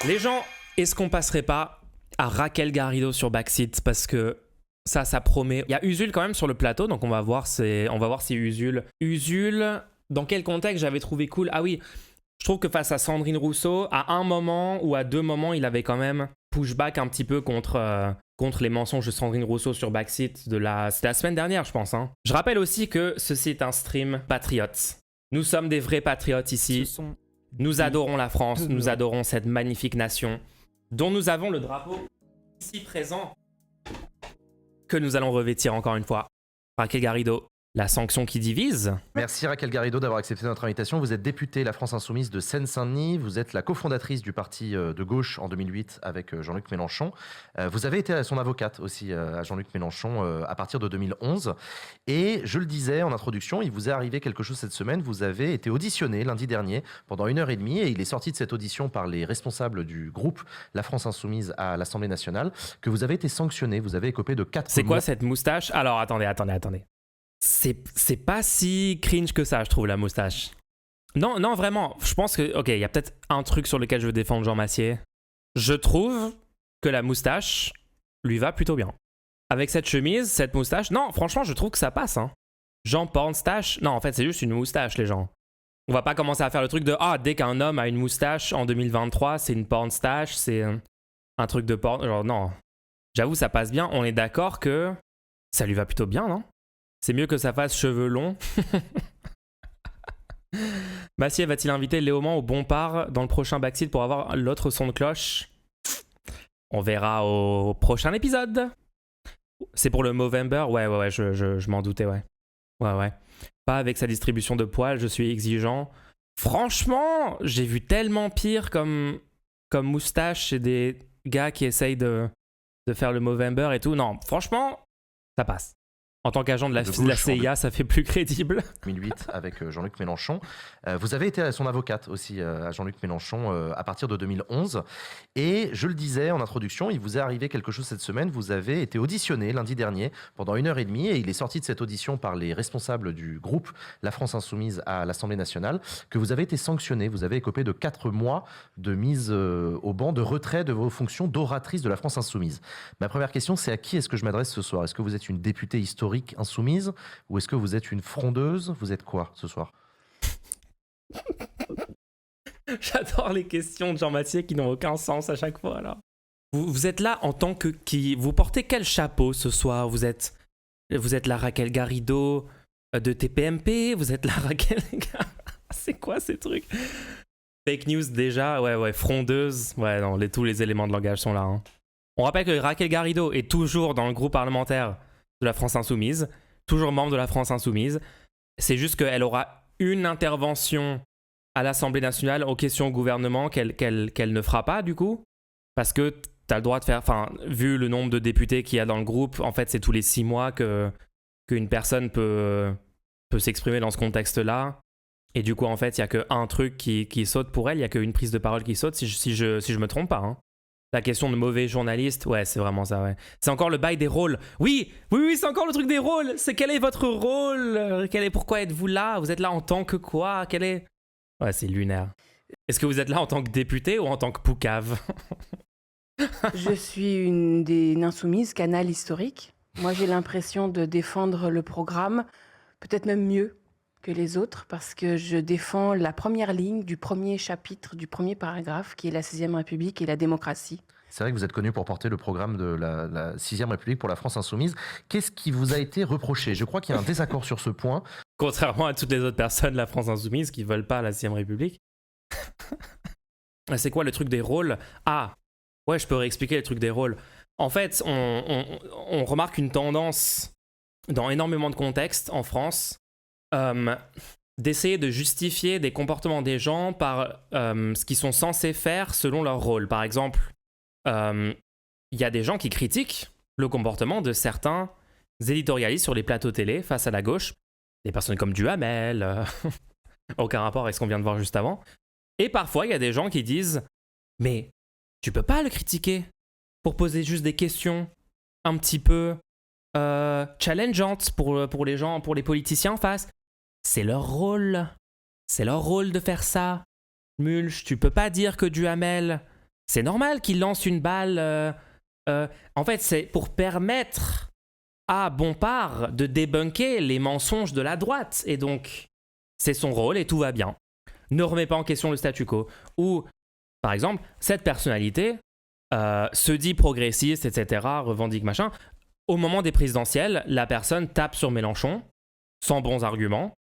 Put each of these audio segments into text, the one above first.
Les gens, est-ce qu'on passerait pas à Raquel Garrido sur Backseat? Parce que ça promet. Il y a Usul quand même sur le plateau, donc on va voir si Usul. Usul, dans quel contexte j'avais trouvé cool? Ah oui, je trouve que face à Sandrine Rousseau, à un moment ou à deux moments, il avait quand même pushback un petit peu contre les mensonges de Sandrine Rousseau sur Backseat c'était la semaine dernière, je pense. Hein. Je rappelle aussi que ceci est un stream patriote. Nous sommes des vrais patriotes ici. Nous adorons la France, nous adorons cette magnifique nation dont nous avons le drapeau ici présent que nous allons revêtir encore une fois. Raquel Garrido, la sanction qui divise. Merci Raquel Garrido d'avoir accepté notre invitation. Vous êtes députée La France Insoumise de Seine-Saint-Denis. Vous êtes la cofondatrice du parti de gauche en 2008 avec Jean-Luc Mélenchon. Vous avez été son avocate aussi à Jean-Luc Mélenchon à partir de 2011. Et je le disais en introduction, il vous est arrivé quelque chose cette semaine. Vous avez été auditionné lundi dernier pendant 1h30 et il est sorti de cette audition par les responsables du groupe La France Insoumise à l'Assemblée nationale que vous avez été sanctionné. Vous avez écopé de 4 C'est quoi cette moustache? Alors attendez. C'est pas si cringe que ça, je trouve, la moustache. Non, vraiment. Je pense que, ok, il y a peut-être un truc sur lequel je veux défendre Jean Massier. Je trouve que la moustache lui va plutôt bien. Avec cette chemise, cette moustache, non, franchement, je trouve que ça passe. Hein. Jean pornstache, non, en fait, c'est juste une moustache, les gens. On va pas commencer à faire le truc de dès qu'un homme a une moustache en 2023, c'est une pornstache, c'est un truc de porn. Genre, non. J'avoue, ça passe bien. On est d'accord que ça lui va plutôt bien, non? C'est mieux que ça fasse cheveux longs. Massier va-t-il inviter Léaumont au Bompard dans le prochain Backseat pour avoir l'autre son de cloche? On verra au prochain épisode. C'est pour le Movember? Ouais, je m'en doutais, ouais. Ouais. Pas avec sa distribution de poils, je suis exigeant. Franchement, j'ai vu tellement pire comme moustache chez des gars qui essayent de faire le Movember et tout. Non, franchement, ça passe. En tant qu'agent de la CIA, ça fait plus crédible. 2008 avec Jean-Luc Mélenchon. Vous avez été son avocate aussi à Jean-Luc Mélenchon à partir de 2011. Et je le disais en introduction, il vous est arrivé quelque chose cette semaine. Vous avez été auditionné lundi dernier pendant 1h30 et il est sorti de cette audition par les responsables du groupe La France Insoumise à l'Assemblée nationale que vous avez été sanctionné. Vous avez écopé de 4 mois de mise au banc, de retrait de vos fonctions d'oratrice de La France Insoumise. Ma première question, c'est à qui est-ce que je m'adresse ce soir? Est-ce que vous êtes une députée historique insoumise ou est-ce que vous êtes une frondeuse? Vous êtes quoi ce soir? J'adore les questions de Jean Massier qui n'ont aucun sens à chaque fois. Là. Vous êtes là en tant que qui? Vous portez quel chapeau ce soir? Vous êtes la Raquel Garrido de TPMP? Vous êtes la Raquel... C'est quoi ces trucs? Fake news déjà? Ouais, frondeuse. Ouais, non, tous les éléments de langage sont là. Hein. On rappelle que Raquel Garrido est toujours dans le groupe parlementaire de la France Insoumise, toujours membre de la France Insoumise. C'est juste qu'elle aura une intervention à l'Assemblée nationale aux questions au gouvernement qu'elle ne fera pas du coup, parce que tu as le droit de faire, enfin, vu le nombre de députés qu'il y a dans le groupe, en fait c'est tous les 6 mois qu'une personne peut s'exprimer dans ce contexte-là, et du coup en fait il n'y a qu'un truc qui saute pour elle, il n'y a qu'une prise de parole qui saute, si je me trompe pas, hein. La question de mauvais journaliste, ouais, c'est vraiment ça, ouais. C'est encore le bail des rôles. Oui, c'est encore le truc des rôles. C'est quel est votre rôle? Pourquoi êtes-vous là? Vous êtes là en tant que quoi? Ouais, c'est lunaire. Est-ce que vous êtes là en tant que député ou en tant que poucave? Je suis une insoumise, canal historique. Moi, j'ai l'impression de défendre le programme, peut-être même mieux que les autres, parce que je défends la première ligne du premier chapitre, du premier paragraphe, qui est la 6ème République et la démocratie. C'est vrai que vous êtes connu pour porter le programme de la 6ème République pour la France Insoumise. Qu'est-ce qui vous a été reproché? Je crois qu'il y a un désaccord sur ce point. Contrairement à toutes les autres personnes de la France Insoumise qui ne veulent pas la 6ème République. C'est quoi le truc des rôles? Ah, ouais, je peux réexpliquer le truc des rôles. En fait, on remarque une tendance dans énormément de contextes en France d'essayer de justifier des comportements des gens par ce qu'ils sont censés faire selon leur rôle. Par exemple, y a des gens qui critiquent le comportement de certains éditorialistes sur les plateaux télé face à la gauche. Des personnes comme Duhamel, aucun rapport avec ce qu'on vient de voir juste avant. Et parfois, il y a des gens qui disent « Mais tu peux pas le critiquer pour poser juste des questions un petit peu challengeantes pour les gens, pour les politiciens en face. C'est leur rôle. C'est leur rôle de faire ça. Mulch, tu peux pas dire que Duhamel c'est normal qu'il lance une balle. En fait, c'est pour permettre à Bompard de débunker les mensonges de la droite. Et donc, c'est son rôle et tout va bien. Ne remet pas en question le statu quo. Ou, par exemple, cette personnalité se dit progressiste, etc., revendique machin. Au moment des présidentielles, la personne tape sur Mélenchon, sans bons arguments,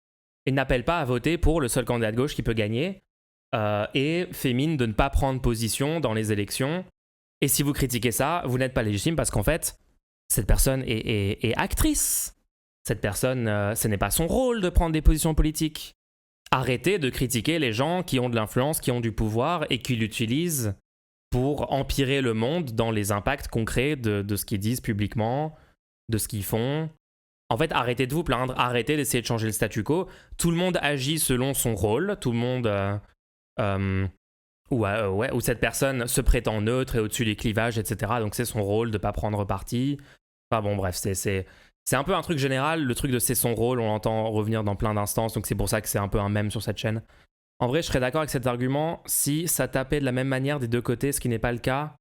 et n'appelle pas à voter pour le seul candidat de gauche qui peut gagner, et fait mine de ne pas prendre position dans les élections. Et si vous critiquez ça, vous n'êtes pas légitime parce qu'en fait, cette personne est actrice. Cette personne, ce n'est pas son rôle de prendre des positions politiques. Arrêtez de critiquer les gens qui ont de l'influence, qui ont du pouvoir et qui l'utilisent pour empirer le monde dans les impacts concrets de ce qu'ils disent publiquement, de ce qu'ils font. En fait, arrêtez de vous plaindre, arrêtez d'essayer de changer le statu quo. Tout le monde agit selon son rôle, tout le monde... où cette personne se prétend neutre et au-dessus des clivages, etc. Donc c'est son rôle de ne pas prendre parti. Enfin bon, bref, c'est un peu un truc général. Le truc de c'est son rôle, on l'entend revenir dans plein d'instances, donc c'est pour ça que c'est un peu un mème sur cette chaîne. En vrai, je serais d'accord avec cet argument si ça tapait de la même manière des deux côtés, ce qui n'est pas le cas.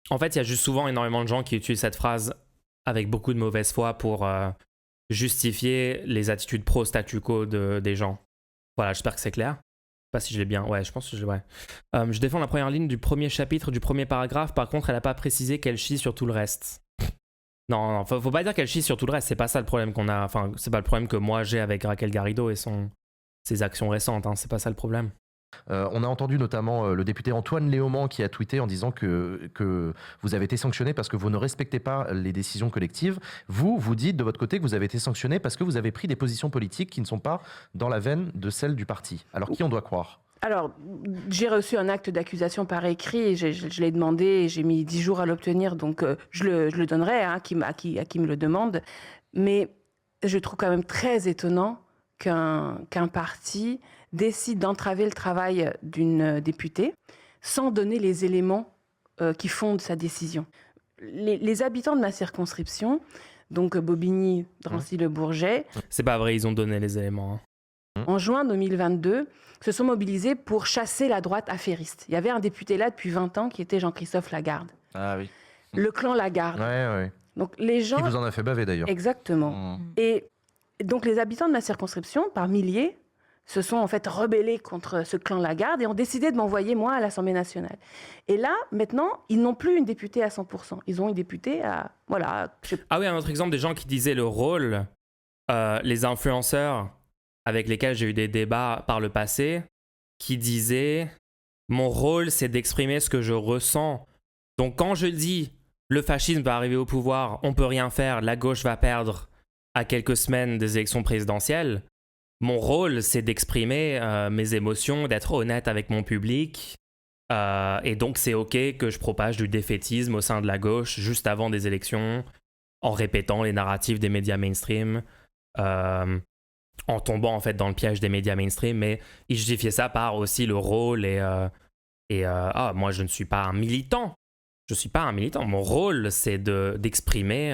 En fait, il y a juste souvent énormément de gens qui utilisent cette phrase avec beaucoup de mauvaise foi pour justifier les attitudes pro-statu quo des gens. Voilà, j'espère que c'est clair. Je sais pas si je l'ai bien. Ouais, je pense que je l'ai. Ouais. Je défends la première ligne du premier chapitre, du premier paragraphe. Par contre, elle n'a pas précisé qu'elle chie sur tout le reste. Non, faut pas dire qu'elle chie sur tout le reste. C'est pas ça le problème qu'on a. Enfin, c'est pas le problème que moi j'ai avec Raquel Garrido et ses actions récentes. Hein. C'est pas ça le problème. On a entendu notamment le député Antoine Léaumont qui a tweeté en disant que vous avez été sanctionné parce que vous ne respectez pas les décisions collectives. Vous dites de votre côté que vous avez été sanctionné parce que vous avez pris des positions politiques qui ne sont pas dans la veine de celle du parti. Alors qui on doit croire ? Alors, j'ai reçu un acte d'accusation par écrit et je l'ai demandé et j'ai mis 10 jours à l'obtenir, donc je le donnerai à qui me le demande. Mais je trouve quand même très étonnant qu'un parti décide d'entraver le travail d'une députée sans donner les éléments qui fondent sa décision. Les habitants de ma circonscription, donc Bobigny, Drancy-le-Bourget... C'est pas vrai, ils ont donné les éléments. Hein. En juin 2022, se sont mobilisés pour chasser la droite affairiste. Il y avait un député là depuis 20 ans qui était Jean-Christophe Lagarde. Ah oui. Le clan Lagarde. Ouais. Donc les gens... Qui vous en a fait baver d'ailleurs. Exactement. Et donc les habitants de ma circonscription, par milliers, se sont en fait rebellés contre ce clan Lagarde et ont décidé de m'envoyer moi à l'Assemblée nationale. Et là, maintenant, ils n'ont plus une députée à 100%. Ils ont une députée à... Voilà. Ah oui, un autre exemple des gens qui disaient le rôle, les influenceurs avec lesquels j'ai eu des débats par le passé, qui disaient « Mon rôle, c'est d'exprimer ce que je ressens. Donc quand je dis « Le fascisme va arriver au pouvoir, on peut rien faire, la gauche va perdre à quelques semaines des élections présidentielles », mon rôle, c'est d'exprimer mes émotions, d'être honnête avec mon public. Et donc c'est OK que je propage du défaitisme au sein de la gauche juste avant des élections, en répétant les narratifs des médias mainstream, en tombant en fait dans le piège des médias mainstream, mais il justifiait ça par aussi le rôle moi je ne suis pas un militant. Je suis pas un militant. Mon rôle, c'est d'exprimer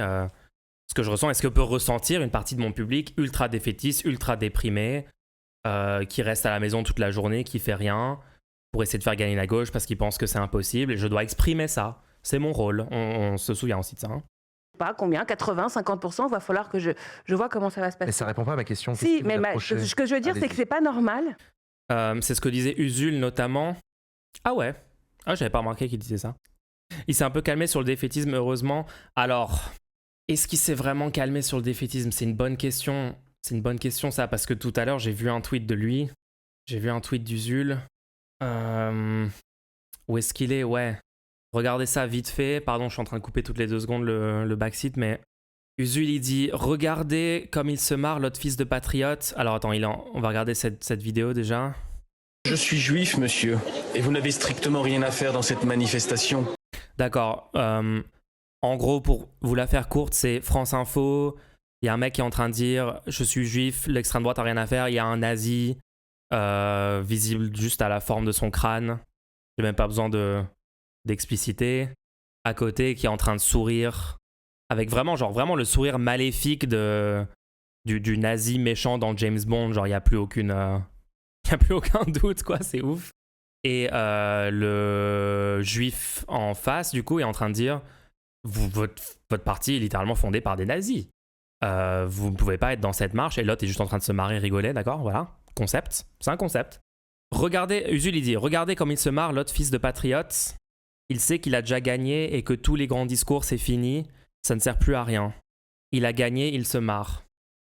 ce que je ressens et ce que peut ressentir une partie de mon public ultra défaitiste, ultra déprimé, qui reste à la maison toute la journée, qui fait rien pour essayer de faire gagner la gauche parce qu'il pense que c'est impossible. Et je dois exprimer ça. C'est mon rôle. On se souvient aussi de ça. Hein. Pas combien, 80, 50%, il va falloir que je vois comment ça va se passer. Mais ça répond pas à ma question. Si, mais ce que je veux dire, c'est que c'est pas normal. C'est ce que disait Usul notamment. Ah ouais. Ah, j'avais pas remarqué qu'il disait ça. Il s'est un peu calmé sur le défaitisme, heureusement. Alors, est-ce qu'il s'est vraiment calmé sur le défaitisme ? C'est une bonne question. C'est une bonne question, ça, parce que tout à l'heure, j'ai vu un tweet de lui. J'ai vu un tweet d'Usul. Où est-ce qu'il est ? Ouais. Regardez ça vite fait. Pardon, je suis en train de couper toutes les 2 secondes le backseat, mais Usul, il dit « Regardez comme il se marre, l'autre fils de patriote. » Alors attends, on va regarder cette vidéo déjà. Je suis juif, monsieur, et vous n'avez strictement rien à faire dans cette manifestation. D'accord. En gros, pour vous la faire courte, c'est France Info. Il y a un mec qui est en train de dire « Je suis juif, l'extrême droite n'a rien à faire. » Il y a un nazi visible juste à la forme de son crâne. J'ai même pas besoin d'expliciter. À côté, qui est en train de sourire. Avec vraiment le sourire maléfique du nazi méchant dans James Bond. Genre, il n'y a plus aucun doute, quoi. C'est ouf. Et le juif en face, du coup, est en train de dire votre parti est littéralement fondé par des nazis. Vous ne pouvez pas être dans cette marche. Et l'autre est juste en train de se marrer, rigoler, d'accord? Voilà, concept. C'est un concept. Regardez, Usul, il dit, regardez comme il se marre, l'autre fils de patriote. Il sait qu'il a déjà gagné et que tous les grands discours, c'est fini. Ça ne sert plus à rien. Il a gagné, il se marre.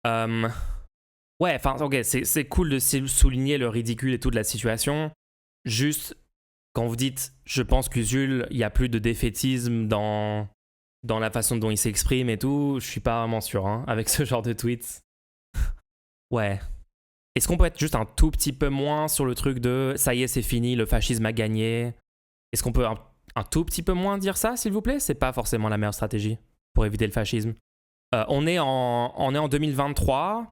Ouais, enfin, ok, c'est cool de souligner le ridicule et tout de la situation. Juste, quand vous dites, je pense qu'Usul, il n'y a plus de défaitisme dans la façon dont il s'exprime et tout, je suis pas vraiment sûr, hein, avec ce genre de tweets. Ouais. Est-ce qu'on peut être juste un tout petit peu moins sur le truc de ça y est, c'est fini, le fascisme a gagné? Est-ce qu'on peut un tout petit peu moins dire ça, s'il vous plaît? C'est pas forcément la meilleure stratégie pour éviter le fascisme. On est en 2023.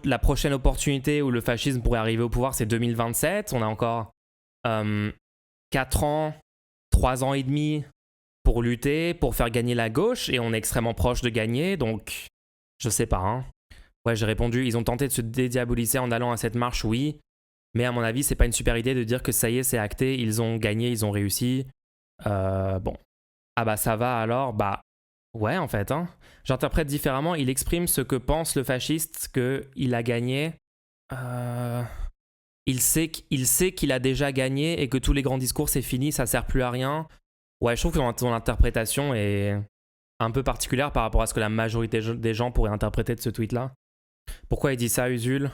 La prochaine opportunité où le fascisme pourrait arriver au pouvoir, c'est 2027. On a encore 4 ans, 3 ans et demi pour lutter, pour faire gagner la gauche, et on est extrêmement proche de gagner, donc je sais pas. Hein. Ouais, j'ai répondu, ils ont tenté de se dédiaboliser en allant à cette marche, oui, mais à mon avis, c'est pas une super idée de dire que ça y est, c'est acté, ils ont gagné, ils ont réussi. Bon. Ah bah ça va alors, bah ouais en fait. Hein. J'interprète différemment, il exprime ce que pense le fasciste, qu'il a gagné. Il sait qu'il a déjà gagné et que tous les grands discours c'est fini, ça sert plus à rien. Ouais, je trouve que ton interprétation est un peu particulière par rapport à ce que la majorité des gens pourraient interpréter de ce tweet-là. Pourquoi il dit ça, Usul?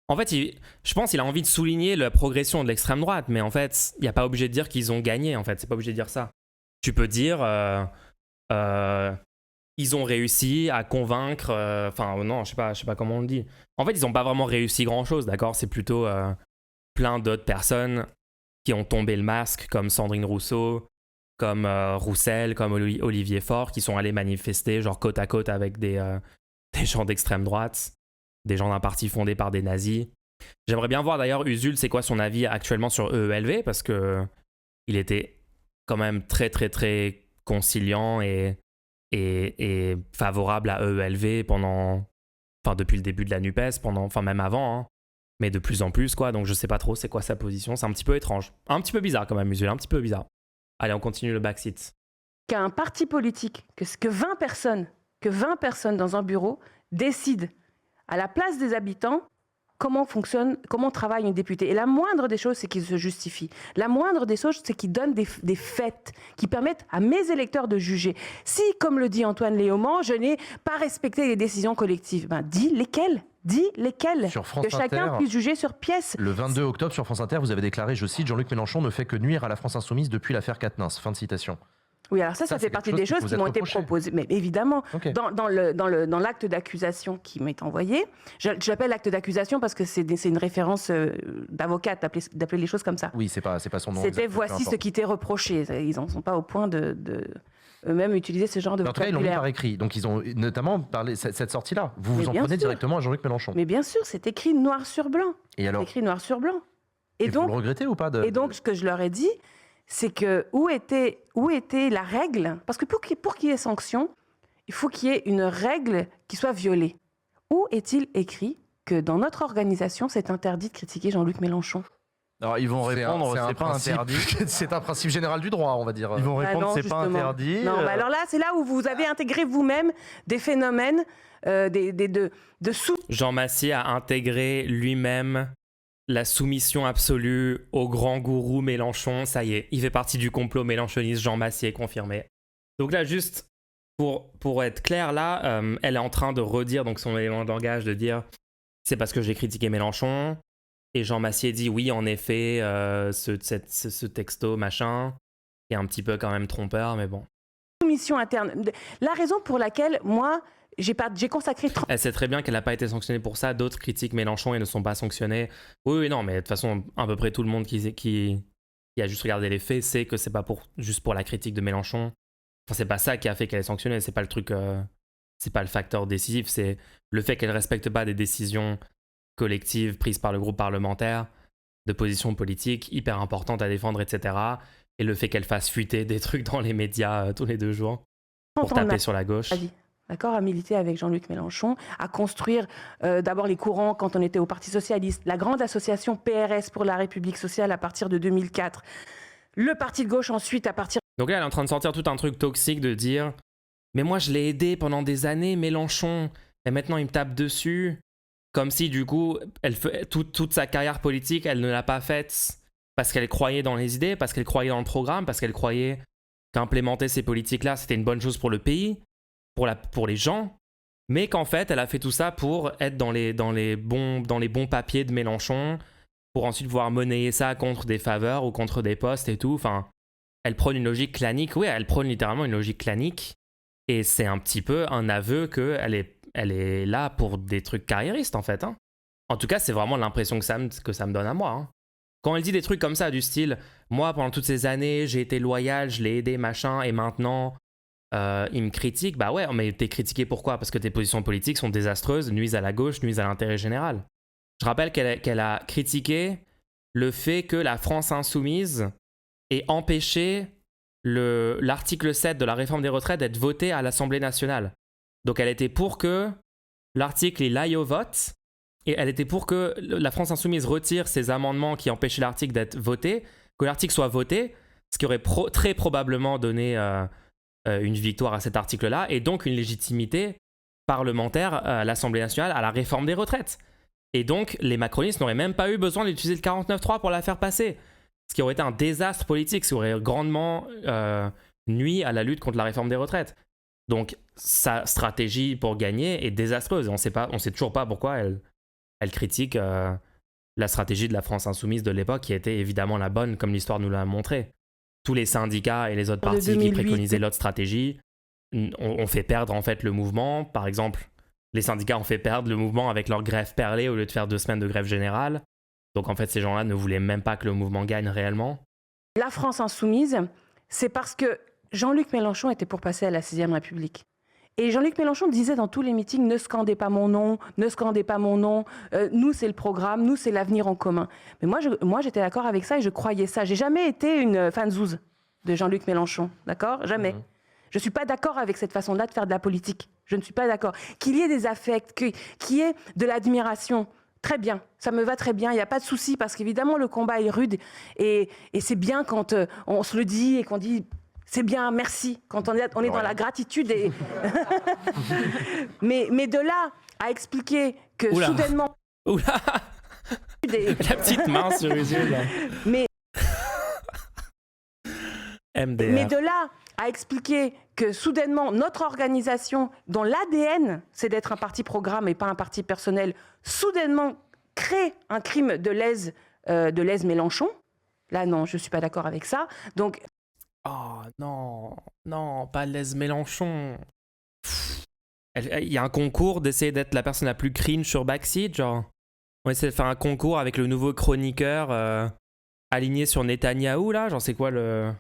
En fait, je pense qu'il a envie de souligner la progression de l'extrême droite, mais en fait, il n'y a pas obligé de dire qu'ils ont gagné, en fait, c'est pas obligé de dire ça. Tu peux dire, ils ont réussi à convaincre, non, je sais pas comment on le dit. En fait, ils n'ont pas vraiment réussi grand-chose, d'accord? C'est plutôt plein d'autres personnes qui ont tombé le masque, comme Sandrine Rousseau, comme Roussel, comme Olivier Faure, qui sont allés manifester genre côte à côte avec des gens d'extrême droite, des gens d'un parti fondé par des nazis. J'aimerais bien voir d'ailleurs Usul, c'est quoi son avis actuellement sur EELV, parce que il était quand même très très très conciliant et favorable à EELV depuis le début de la NUPES, même avant, hein, mais de plus en plus quoi. Donc je sais pas trop c'est quoi sa position, c'est un petit peu étrange, un petit peu bizarre quand même, Usul, un petit peu bizarre. Allez, on continue le backseat. Qu'un parti politique, que 20 personnes dans un bureau décident à la place des habitants comment travaille une députée. Et la moindre des choses, c'est qu'ils se justifient. La moindre des choses, c'est qu'ils donnent des faits qui permettent à mes électeurs de juger. Si, comme le dit Antoine Léaumont, je n'ai pas respecté les décisions collectives, dis lesquelles. Sur France que chacun Inter, puisse juger sur pièce. Le 22 octobre, sur France Inter, vous avez déclaré, je cite, Jean-Luc Mélenchon ne fait que nuire à la France insoumise depuis l'affaire Quatennens. Fin de citation. Oui, alors ça fait partie des choses qui m'ont été proposées. Mais évidemment, okay. dans l'acte d'accusation qui m'est envoyé, j'appelle l'acte d'accusation parce que c'est une référence d'avocate d'appeler les choses comme ça. Oui, c'est pas son nom. C'était voici ce qui t'est reproché. Ils n'en sont pas au point de eux-mêmes utiliser ce genre de vocabulaire. En tout cas, ils l'ont mis par écrit. Donc, ils ont notamment parlé cette sortie-là. Vous en prenez directement à Jean-Luc Mélenchon. Mais bien sûr, c'est écrit noir sur blanc. Et alors ? C'est écrit noir sur blanc. Et donc, vous le regrettez ou pas Et donc, ce que je leur ai dit, c'est que où était la règle? Parce que pour qu'il y ait sanction, il faut qu'il y ait une règle qui soit violée. Où est-il écrit que dans notre organisation, c'est interdit de critiquer Jean-Luc Mélenchon? Alors ils vont répondre, c'est pas interdit. C'est un principe général du droit, on va dire. Ils vont répondre, c'est pas interdit. Non, alors là, c'est là où vous avez intégré vous-même des phénomènes de sous. Jean Massier a intégré lui-même la soumission absolue au grand gourou Mélenchon. Ça y est, il fait partie du complot mélenchoniste. Jean Massier confirmé. Donc là, juste pour être clair, là, elle est en train de redire donc son élément de langage, de dire c'est parce que j'ai critiqué Mélenchon. Et Jean Massier dit oui, en effet, ce texto, machin, qui est un petit peu quand même trompeur, mais bon. Mission interne. La raison pour laquelle, moi, j'ai consacré... Elle sait très bien qu'elle n'a pas été sanctionnée pour ça. D'autres critiquent Mélenchon et ne sont pas sanctionnés. Oui, non, mais de toute façon, à peu près tout le monde qui a juste regardé les faits sait que c'est pas juste pour la critique de Mélenchon. Enfin, c'est pas ça qui a fait qu'elle est sanctionnée. C'est pas le truc... c'est pas le facteur décisif. C'est le fait qu'elle respecte pas des décisions collective prise par le groupe parlementaire, de positions politiques hyper importantes à défendre, etc. Et le fait qu'elle fasse fuiter des trucs dans les médias tous les 2 jours pour taper sur la gauche. d'accord, à militer avec Jean-Luc Mélenchon, à construire d'abord les courants quand on était au Parti Socialiste, la grande association PRS pour la République Sociale à partir de 2004, le Parti de gauche ensuite à partir... Donc là, elle est en train de sortir tout un truc toxique de dire « Mais moi, je l'ai aidé pendant des années, Mélenchon, et maintenant, il me tape dessus. » Comme si, du coup, toute sa carrière politique, elle ne l'a pas faite parce qu'elle croyait dans les idées, parce qu'elle croyait dans le programme, parce qu'elle croyait qu'implémenter ces politiques-là, c'était une bonne chose pour le pays, pour les gens, mais qu'en fait, elle a fait tout ça pour être dans les bons papiers de Mélenchon, pour ensuite pouvoir monnayer ça contre des faveurs ou contre des postes et tout. Enfin, elle prône une logique clanique. Oui, elle prône littéralement une logique clanique. Et c'est un petit peu un aveu qu'elle est là pour des trucs carriéristes, en fait. Hein. En tout cas, c'est vraiment l'impression que ça me donne à moi. Hein. Quand elle dit des trucs comme ça, du style « Moi, pendant toutes ces années, j'ai été loyal, je l'ai aidé, machin, et maintenant, il me critique. » Bah ouais, mais t'es critiqué pourquoi ? Parce que tes positions politiques sont désastreuses, nuisent à la gauche, nuisent à l'intérêt général. Je rappelle qu'elle a critiqué le fait que la France insoumise ait empêché l'article 7 de la réforme des retraites d'être voté à l'Assemblée nationale. Donc elle était pour que l'article il aille au vote, et elle était pour que la France insoumise retire ses amendements qui empêchaient l'article d'être voté, que l'article soit voté, ce qui aurait très probablement donné une victoire à cet article-là, et donc une légitimité parlementaire à l'Assemblée nationale à la réforme des retraites. Et donc, les macronistes n'auraient même pas eu besoin d'utiliser le 49.3 pour la faire passer. Ce qui aurait été un désastre politique, ce qui aurait grandement nuit à la lutte contre la réforme des retraites. Donc, sa stratégie pour gagner est désastreuse. On sait toujours pas pourquoi elle critique la stratégie de la France insoumise de l'époque, qui était évidemment la bonne, comme l'histoire nous l'a montré. Tous les syndicats et les autres partis qui préconisaient l'autre stratégie ont fait perdre en fait le mouvement. Par exemple, les syndicats ont fait perdre le mouvement avec leur grève perlée au lieu de faire 2 semaines de grève générale. Donc en fait, ces gens-là ne voulaient même pas que le mouvement gagne réellement. La France insoumise, c'est parce que Jean-Luc Mélenchon était pour passer à la 6e République. Et Jean-Luc Mélenchon disait dans tous les meetings « Ne scandez pas mon nom, ne scandez pas mon nom, nous c'est le programme, nous c'est l'avenir en commun ». Mais moi j'étais d'accord avec ça et je croyais ça. J'ai jamais été une fanzouze de Jean-Luc Mélenchon, d'accord ? Jamais. Je ne suis pas d'accord avec cette façon-là de faire de la politique. Je ne suis pas d'accord. Qu'il y ait des affects, qu'il y ait de l'admiration, très bien, ça me va très bien, il n'y a pas de souci, parce qu'évidemment le combat est rude et c'est bien quand on se le dit et qu'on dit c'est bien, merci, quand on est dans la gratitude. Et... mais de là à expliquer que soudainement... Oula La petite main sur les yeux, là. Mais MDR. De là à expliquer que soudainement, notre organisation, dont l'ADN, c'est d'être un parti programme et pas un parti personnel, soudainement crée un crime de lèse Mélenchon. Là, non, je ne suis pas d'accord avec ça. Donc... Oh non, pas lèse Mélenchon. Il y a un concours d'essayer d'être la personne la plus cringe sur Backseat, genre. On essaie de faire un concours avec le nouveau chroniqueur aligné sur Netanyahou, là. Genre, c'est quoi le...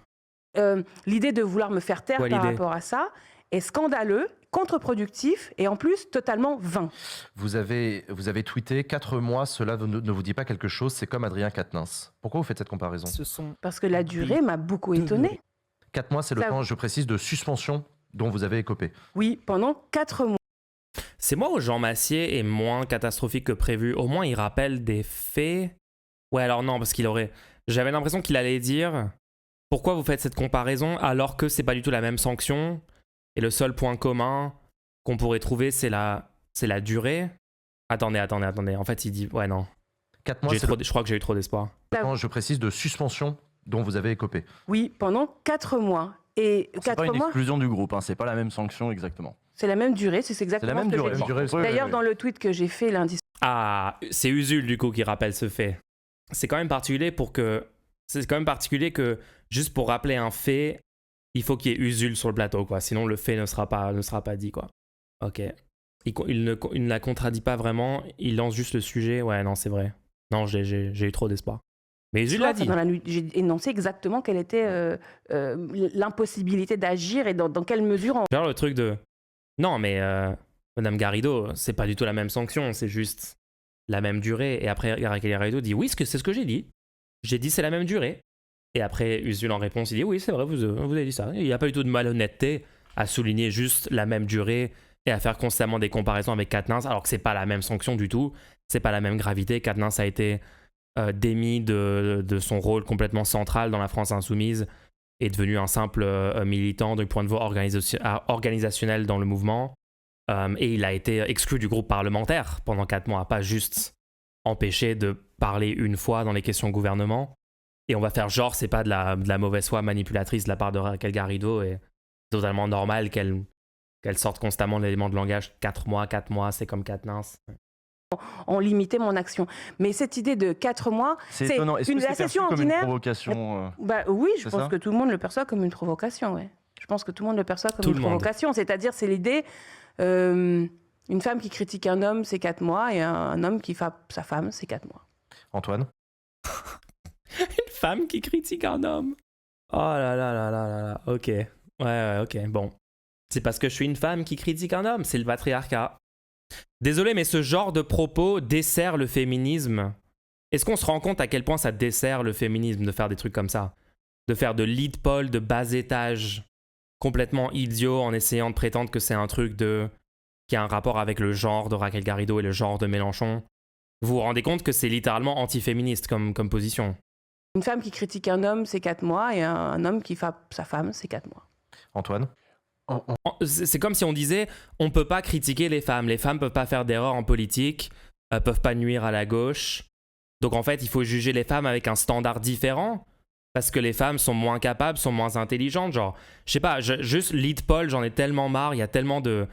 L'idée de vouloir me faire taire par rapport à ça est scandaleux, contre-productif et en plus totalement vain. Vous avez tweeté 4 mois, cela ne vous dit pas quelque chose, c'est comme Adrien Quatennens. Pourquoi vous faites cette comparaison ? Parce que la durée m'a beaucoup étonnée. 4 mois, c'est le temps, je précise, de suspension dont vous avez écopé. Oui, pendant 4 mois. C'est moi où Jean Massier est moins catastrophique que prévu. Au moins, il rappelle des faits. Ouais, alors non, parce qu'il aurait... J'avais l'impression qu'il allait dire... Pourquoi vous faites cette comparaison alors que c'est pas du tout la même sanction et le seul point commun qu'on pourrait trouver c'est la durée. Attendez. En fait, il dit ouais non. 4 mois. Je crois que j'ai eu trop d'espoir. Je précise de suspension dont vous avez écopé. Oui, pendant 4 mois. Et c'est pas une exclusion du groupe, hein, c'est pas la même sanction exactement. C'est la même durée, c'est exactement ce que j'ai dit. D'ailleurs, dans le tweet que j'ai fait lundi. Ah, c'est Usul du coup qui rappelle ce fait. C'est quand même particulier que juste pour rappeler un fait, il faut qu'il y ait Usul sur le plateau, quoi. Sinon, le fait ne sera pas dit, quoi. Ok. Il ne la contredit pas vraiment, il lance juste le sujet. Ouais, non, c'est vrai. Non, j'ai eu trop d'espoir. Mais Usul l'a dit. J'ai énoncé exactement quelle était l'impossibilité d'agir et dans quelle mesure... Genre le truc de... Non, mais Madame Garrido, c'est pas du tout la même sanction, c'est juste la même durée. Et après, Garrido dit oui, c'est ce que j'ai dit. J'ai dit c'est la même durée. Et après, Usul en réponse, il dit oui, c'est vrai, vous avez dit ça. Il n'y a pas du tout de malhonnêteté à souligner juste la même durée et à faire constamment des comparaisons avec Quatennens, alors que c'est pas la même sanction du tout, c'est pas la même gravité. Quatennens a été démis de son rôle complètement central dans la France insoumise, est devenu un simple militant du point de vue organisationnel dans le mouvement, et il a été exclu du groupe parlementaire pendant 4 mois, pas juste empêché de parler une fois dans les questions gouvernement. Et on va faire genre c'est pas de la mauvaise foi manipulatrice de la part de Raquel Garrido, et totalement normal qu'elle sorte constamment l'élément de langage 4 mois, c'est comme Quatennens. On limitait mon action. Mais cette idée de 4 mois, C'est étonnant. Est-ce que la c'est perçu session comme une ordinaire. provocation Oui, je C'est pense ça que tout le monde le perçoit comme une provocation. Ouais. Je pense que tout le monde le perçoit comme Tout une le monde. provocation. C'est-à-dire, c'est l'idée, une femme qui critique un homme, c'est 4 mois, et un homme qui frappe sa femme, c'est 4 mois. Antoine? Une femme qui critique un homme. Oh là là là là là là. Ok. Ouais, ok. Bon. C'est parce que je suis une femme qui critique un homme. C'est le patriarcat. Désolé, mais ce genre de propos dessert le féminisme. Est-ce qu'on se rend compte à quel point ça dessert le féminisme de faire des trucs comme ça? De faire de lead poll, de bas étage, complètement idiot, en essayant de prétendre que c'est un truc qui a un rapport avec le genre de Raquel Garrido et le genre de Mélenchon. Vous vous rendez compte que c'est littéralement antiféministe comme position? Une femme qui critique un homme, c'est 4 mois, et un homme qui frappe sa femme, c'est 4 mois. Antoine? C'est comme si on disait on peut pas critiquer les femmes peuvent pas faire d'erreurs en politique, peuvent pas nuire à la gauche. Donc en fait, il faut juger les femmes avec un standard différent parce que les femmes sont moins capables, sont moins intelligentes. Genre, je sais pas, juste lead poll, j'en ai tellement marre. Il y a tellement de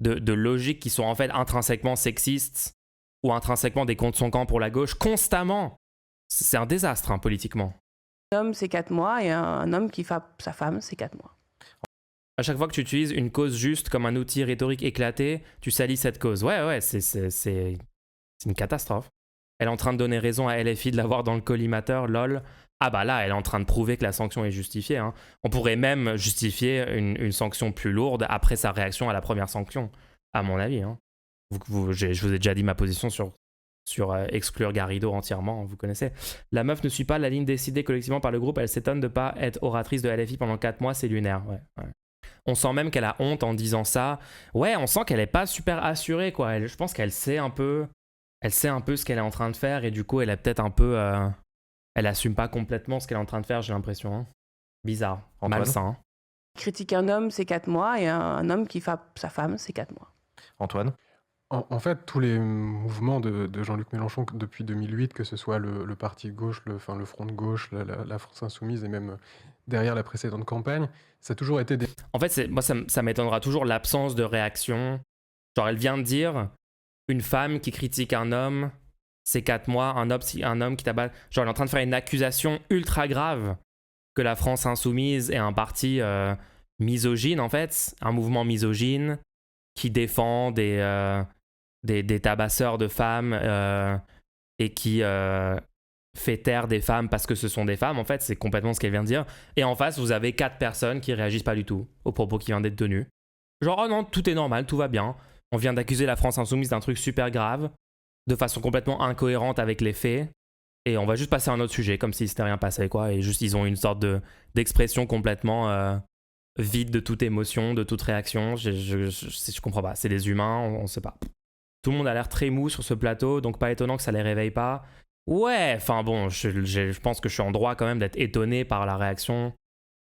logiques qui sont en fait intrinsèquement sexistes ou intrinsèquement des contre son camp pour la gauche constamment. C'est un désastre hein, politiquement. Un homme, c'est 4 mois, et un homme qui frappe sa femme, c'est 4 mois. À chaque fois que tu utilises une cause juste comme un outil rhétorique éclaté, tu salis cette cause. Ouais, c'est une catastrophe. Elle est en train de donner raison à LFI de l'avoir dans le collimateur, lol. Ah bah là, elle est en train de prouver que la sanction est justifiée. Hein. On pourrait même justifier une sanction plus lourde après sa réaction à la première sanction, à mon avis. Hein. Je vous ai déjà dit ma position sur exclure Garrido entièrement, vous connaissez. La meuf ne suit pas la ligne décidée collectivement par le groupe, elle s'étonne de ne pas être oratrice de LFI pendant 4 mois, c'est lunaire. Ouais. On sent même qu'elle a honte en disant ça. Ouais, on sent qu'elle est pas super assurée, quoi. Je pense qu'elle sait un peu ce qu'elle est en train de faire, et du coup, elle est peut-être un peu... elle assume pas complètement ce qu'elle est en train de faire, j'ai l'impression. Hein. Bizarre, Antoine? malsain. Hein. Critique un homme, c'est 4 mois, et un homme qui frappe sa femme, c'est 4 mois. Antoine? En fait, tous les mouvements de Jean-Luc Mélenchon depuis 2008, que ce soit le parti de gauche, le Front de gauche, la France insoumise, et même derrière la précédente campagne, ça a toujours été des... En fait, moi, ça m'étonnera toujours l'absence de réaction. Genre, elle vient de dire, une femme qui critique un homme, c'est 4 mois, un homme qui tabasse... Genre, elle est en train de faire une accusation ultra grave que la France insoumise est un parti misogyne, en fait, un mouvement misogyne qui défend des tabasseurs de femmes et qui fait taire des femmes parce que ce sont des femmes. En fait, c'est complètement ce qu'elle vient de dire. Et en face, vous avez 4 personnes qui réagissent pas du tout aux propos qui viennent d'être tenus. Genre, oh non, tout est normal, tout va bien. On vient d'accuser la France insoumise d'un truc super grave, de façon complètement incohérente avec les faits. Et on va juste passer à un autre sujet, comme si c'était rien passé, quoi. Et juste, ils ont une sorte d'expression complètement vide de toute émotion, de toute réaction. Je comprends pas. C'est des humains, on sait pas. Tout le monde a l'air très mou sur ce plateau, donc pas étonnant que ça les réveille pas. Ouais, enfin bon, je pense que je suis en droit quand même d'être étonné par la réaction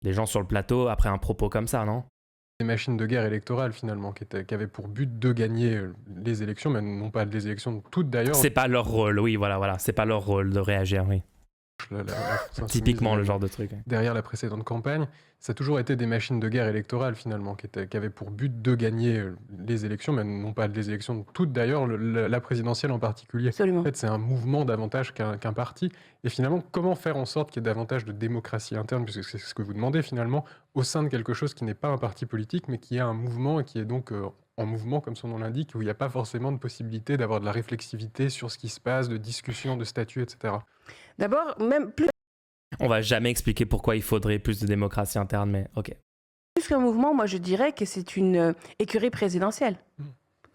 des gens sur le plateau après un propos comme ça, non? des machines de guerre électorales finalement, qui avaient pour but de gagner les élections, mais non pas les élections toutes d'ailleurs. C'est pas leur rôle, oui, voilà, c'est pas leur rôle de réagir, oui. Typiquement le genre de truc. Derrière la précédente campagne, ça a toujours été des machines de guerre électorales finalement, qui avaient pour but de gagner les élections, mais non pas les élections toutes d'ailleurs, la présidentielle en particulier. Absolument. En fait, c'est un mouvement davantage qu'un parti. Et finalement, comment faire en sorte qu'il y ait davantage de démocratie interne, puisque c'est ce que vous demandez finalement, au sein de quelque chose qui n'est pas un parti politique, mais qui est un mouvement et qui est donc en mouvement, comme son nom l'indique, où il n'y a pas forcément de possibilité d'avoir de la réflexivité sur ce qui se passe, de discussion, de statut, etc. D'abord, même plus On va jamais expliquer pourquoi il faudrait plus de démocratie interne, mais ok. qu'un mouvement, moi je dirais que c'est une écurie présidentielle.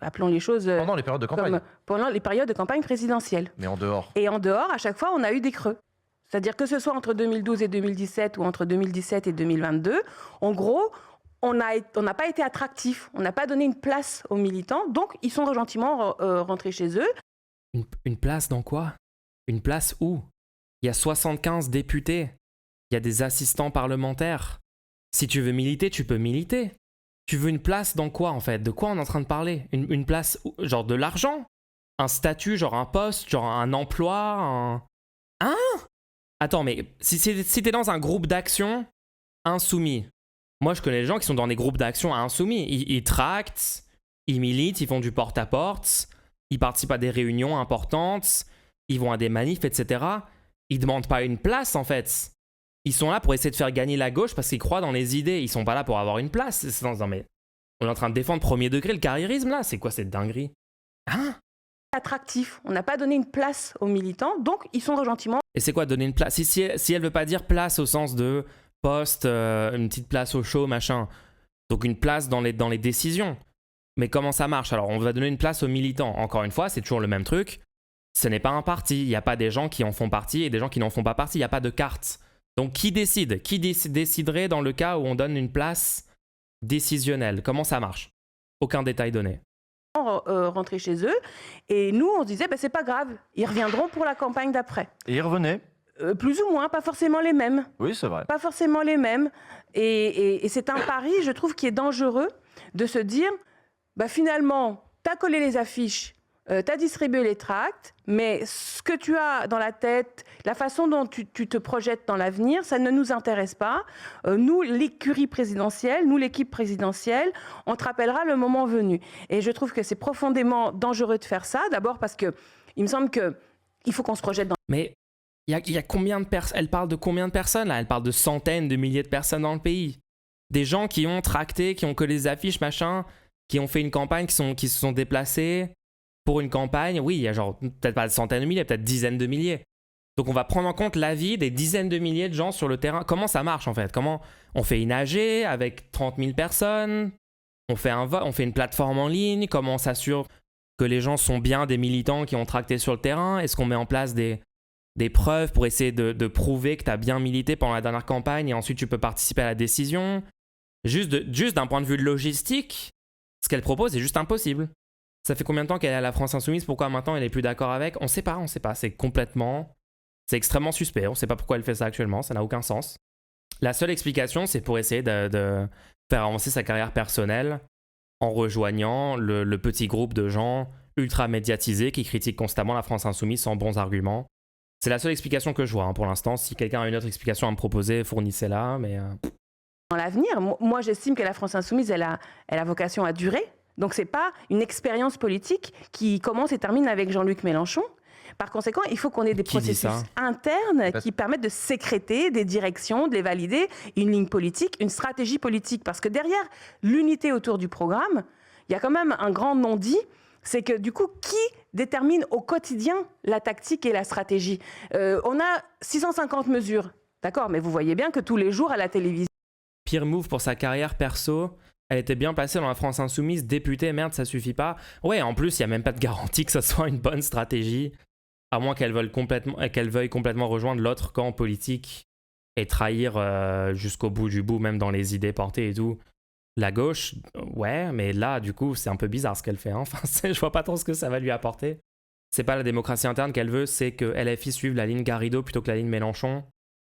Appelons les choses Pendant les périodes de campagne. pendant les périodes de campagne présidentielle. Mais en dehors. Et en dehors, à chaque fois, on a eu des creux. C'est-à-dire que ce soit entre 2012 et 2017 ou entre 2017 et 2022, en gros, on n'a pas été attractif, on n'a pas donné une place aux militants, donc ils sont gentiment rentrés chez eux. Une place dans quoi? Une place où? Il y a 75 députés, il y a des assistants parlementaires. Si tu veux militer, tu peux militer. Tu veux une place dans quoi en fait? De quoi on est en train de parler? Une place, genre de l'argent? Un statut, genre un poste, genre un emploi, Hein? Attends, mais si t'es dans un groupe d'action insoumis, moi je connais les gens qui sont dans des groupes d'action insoumis. Ils tractent, ils militent, ils font du porte-à-porte, ils participent à des réunions importantes, ils vont à des manifs, etc. Ils demandent pas une place en fait. Ils sont là pour essayer de faire gagner la gauche parce qu'ils croient dans les idées. Ils sont pas là pour avoir une place. Non, mais on est en train de défendre premier degré le carriérisme là. C'est quoi cette dinguerie? Hein? Attractif, on n'a pas donné une place aux militants, donc ils sont gentiment. Et c'est quoi donner une place? Si elle veut pas dire place au sens de poste, une petite place au show, machin. Donc une place dans les décisions. Mais comment ça marche? Alors on va donner une place aux militants. Encore une fois, c'est toujours le même truc. Ce n'est pas un parti. Il n'y a pas des gens qui en font partie et des gens qui n'en font pas partie. Il n'y a pas de carte. Donc qui décide? Qui déciderait dans le cas où on donne une place décisionnelle? Comment ça marche? Aucun détail donné. Rentrer chez eux, et nous on se disait c'est pas grave, ils reviendront pour la campagne d'après. Et ils revenaient. Plus ou moins, pas forcément les mêmes. Oui, c'est vrai. Pas forcément les mêmes. Et c'est un pari, je trouve, qui est dangereux de se dire, finalement, t'as collé les affiches, t'as distribué les tracts, mais ce que tu as dans la tête, la façon dont tu te projettes dans l'avenir, ça ne nous intéresse pas. Nous, l'écurie présidentielle, nous, l'équipe présidentielle, on te rappellera le moment venu. Et je trouve que c'est profondément dangereux de faire ça, d'abord parce que il me semble qu'il faut qu'on se projette dans... Mais il y a combien de personnes? Elle parle de combien de personnes là? Elle parle de centaines de milliers de personnes dans le pays. Des gens qui ont tracté, qui ont collé les affiches, machin, qui ont fait une campagne, qui se sont déplacés pour une campagne. Oui, il y a genre peut-être pas de centaines de milliers, peut-être dizaines de milliers. Donc on va prendre en compte l'avis des dizaines de milliers de gens sur le terrain. Comment ça marche en fait? Comment on fait une AG avec 30 000 personnes? On fait un vote, on fait une plateforme en ligne? Comment on s'assure que les gens sont bien des militants qui ont tracté sur le terrain? Est-ce qu'on met en place des preuves pour essayer de prouver que tu as bien milité pendant la dernière campagne et ensuite tu peux participer à la décision? Juste d'un point de vue de logistique, ce qu'elle propose est juste impossible. Ça fait combien de temps qu'elle est à la France Insoumise? Pourquoi maintenant elle n'est plus d'accord avec? On sait pas. C'est extrêmement suspect. On sait pas pourquoi elle fait ça actuellement. Ça n'a aucun sens. La seule explication, c'est pour essayer de faire avancer sa carrière personnelle en rejoignant le petit groupe de gens ultra médiatisés qui critiquent constamment la France Insoumise sans bons arguments. C'est la seule explication que je vois pour l'instant. Si quelqu'un a une autre explication à me proposer, fournissez-la. Mais dans l'avenir, moi j'estime que la France Insoumise, elle a vocation à durer. Donc c'est pas une expérience politique qui commence et termine avec Jean-Luc Mélenchon. Par conséquent, il faut qu'on ait des processus internes qui permettent de sécréter des directions, de les valider, une ligne politique, une stratégie politique. Parce que derrière l'unité autour du programme, il y a quand même un grand non-dit, c'est que du coup, qui détermine au quotidien la tactique et la stratégie? On a 650 mesures, d'accord, mais vous voyez bien que tous les jours à la télévision... Pire move pour sa carrière perso, elle était bien placée dans la France Insoumise, députée, merde, ça suffit pas. Ouais, en plus, il n'y a même pas de garantie que ça soit une bonne stratégie, à moins qu'elle veuille complètement rejoindre l'autre camp politique et trahir jusqu'au bout du bout, même dans les idées portées et tout. La gauche, ouais, mais là, du coup, c'est un peu bizarre ce qu'elle fait. Enfin, je vois pas trop ce que ça va lui apporter. C'est pas la démocratie interne qu'elle veut, c'est que LFI suive la ligne Garrido plutôt que la ligne Mélenchon.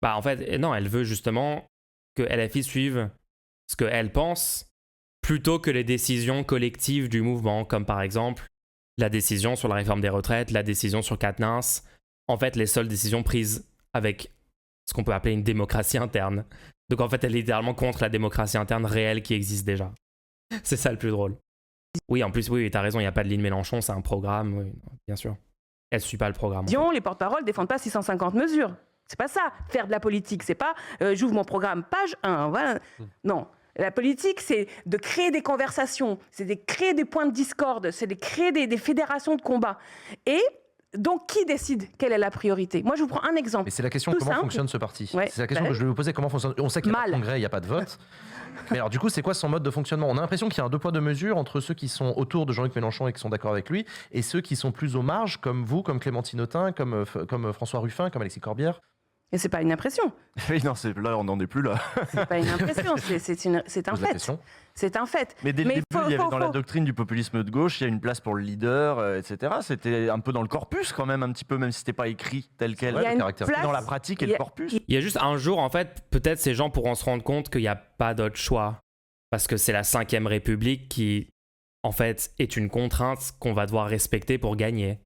En fait, non, elle veut justement que LFI suive ce qu'elle pense plutôt que les décisions collectives du mouvement, comme par exemple la décision sur la réforme des retraites, la décision sur Quatennens. En fait, les seules décisions prises avec ce qu'on peut appeler une démocratie interne. Donc en fait, elle est littéralement contre la démocratie interne réelle qui existe déjà. C'est ça le plus drôle. Oui, en plus, oui, t'as raison, il n'y a pas de ligne Mélenchon, c'est un programme, oui, bien sûr. Elle ne suit pas le programme. Les porte-paroles ne défendent pas 650 mesures. C'est pas ça, faire de la politique. C'est pas j'ouvre mon programme, page 1, voilà. Non. La politique, c'est de créer des conversations, c'est de créer des points de discorde, c'est de créer des fédérations de combat. Et donc, qui décide quelle est la priorité? Moi, je vous prends un exemple. Mais c'est la question, comment fonctionne ce parti? Ouais. C'est la question que je vais vous poser, comment fonctionne. On sait qu'il n'y a pas de congrès, il n'y a pas de vote. Mais alors, du coup, c'est quoi son mode de fonctionnement? On a l'impression qu'il y a un deux poids, deux mesures entre ceux qui sont autour de Jean-Luc Mélenchon et qui sont d'accord avec lui, et ceux qui sont plus aux marges, comme vous, comme Clémentine Autain, comme François Ruffin, comme Alexis Corbière. Et c'est pas une impression. Oui, non, là, on n'en est plus là. C'est pas une impression, c'est un Pose la fait. question. C'est un fait. Mais dès le début, il y avait dans la doctrine du populisme de gauche, il y a une place pour le leader, etc. C'était un peu dans le corpus quand même, un petit peu, même si c'était pas écrit tel quel. Il y a une caractère. place- Dans la pratique et il y le a- corpus. Il y a juste un jour, en fait, peut-être ces gens pourront se rendre compte qu'il n'y a pas d'autre choix. Parce que c'est la 5e République qui, en fait, est une contrainte qu'on va devoir respecter pour gagner.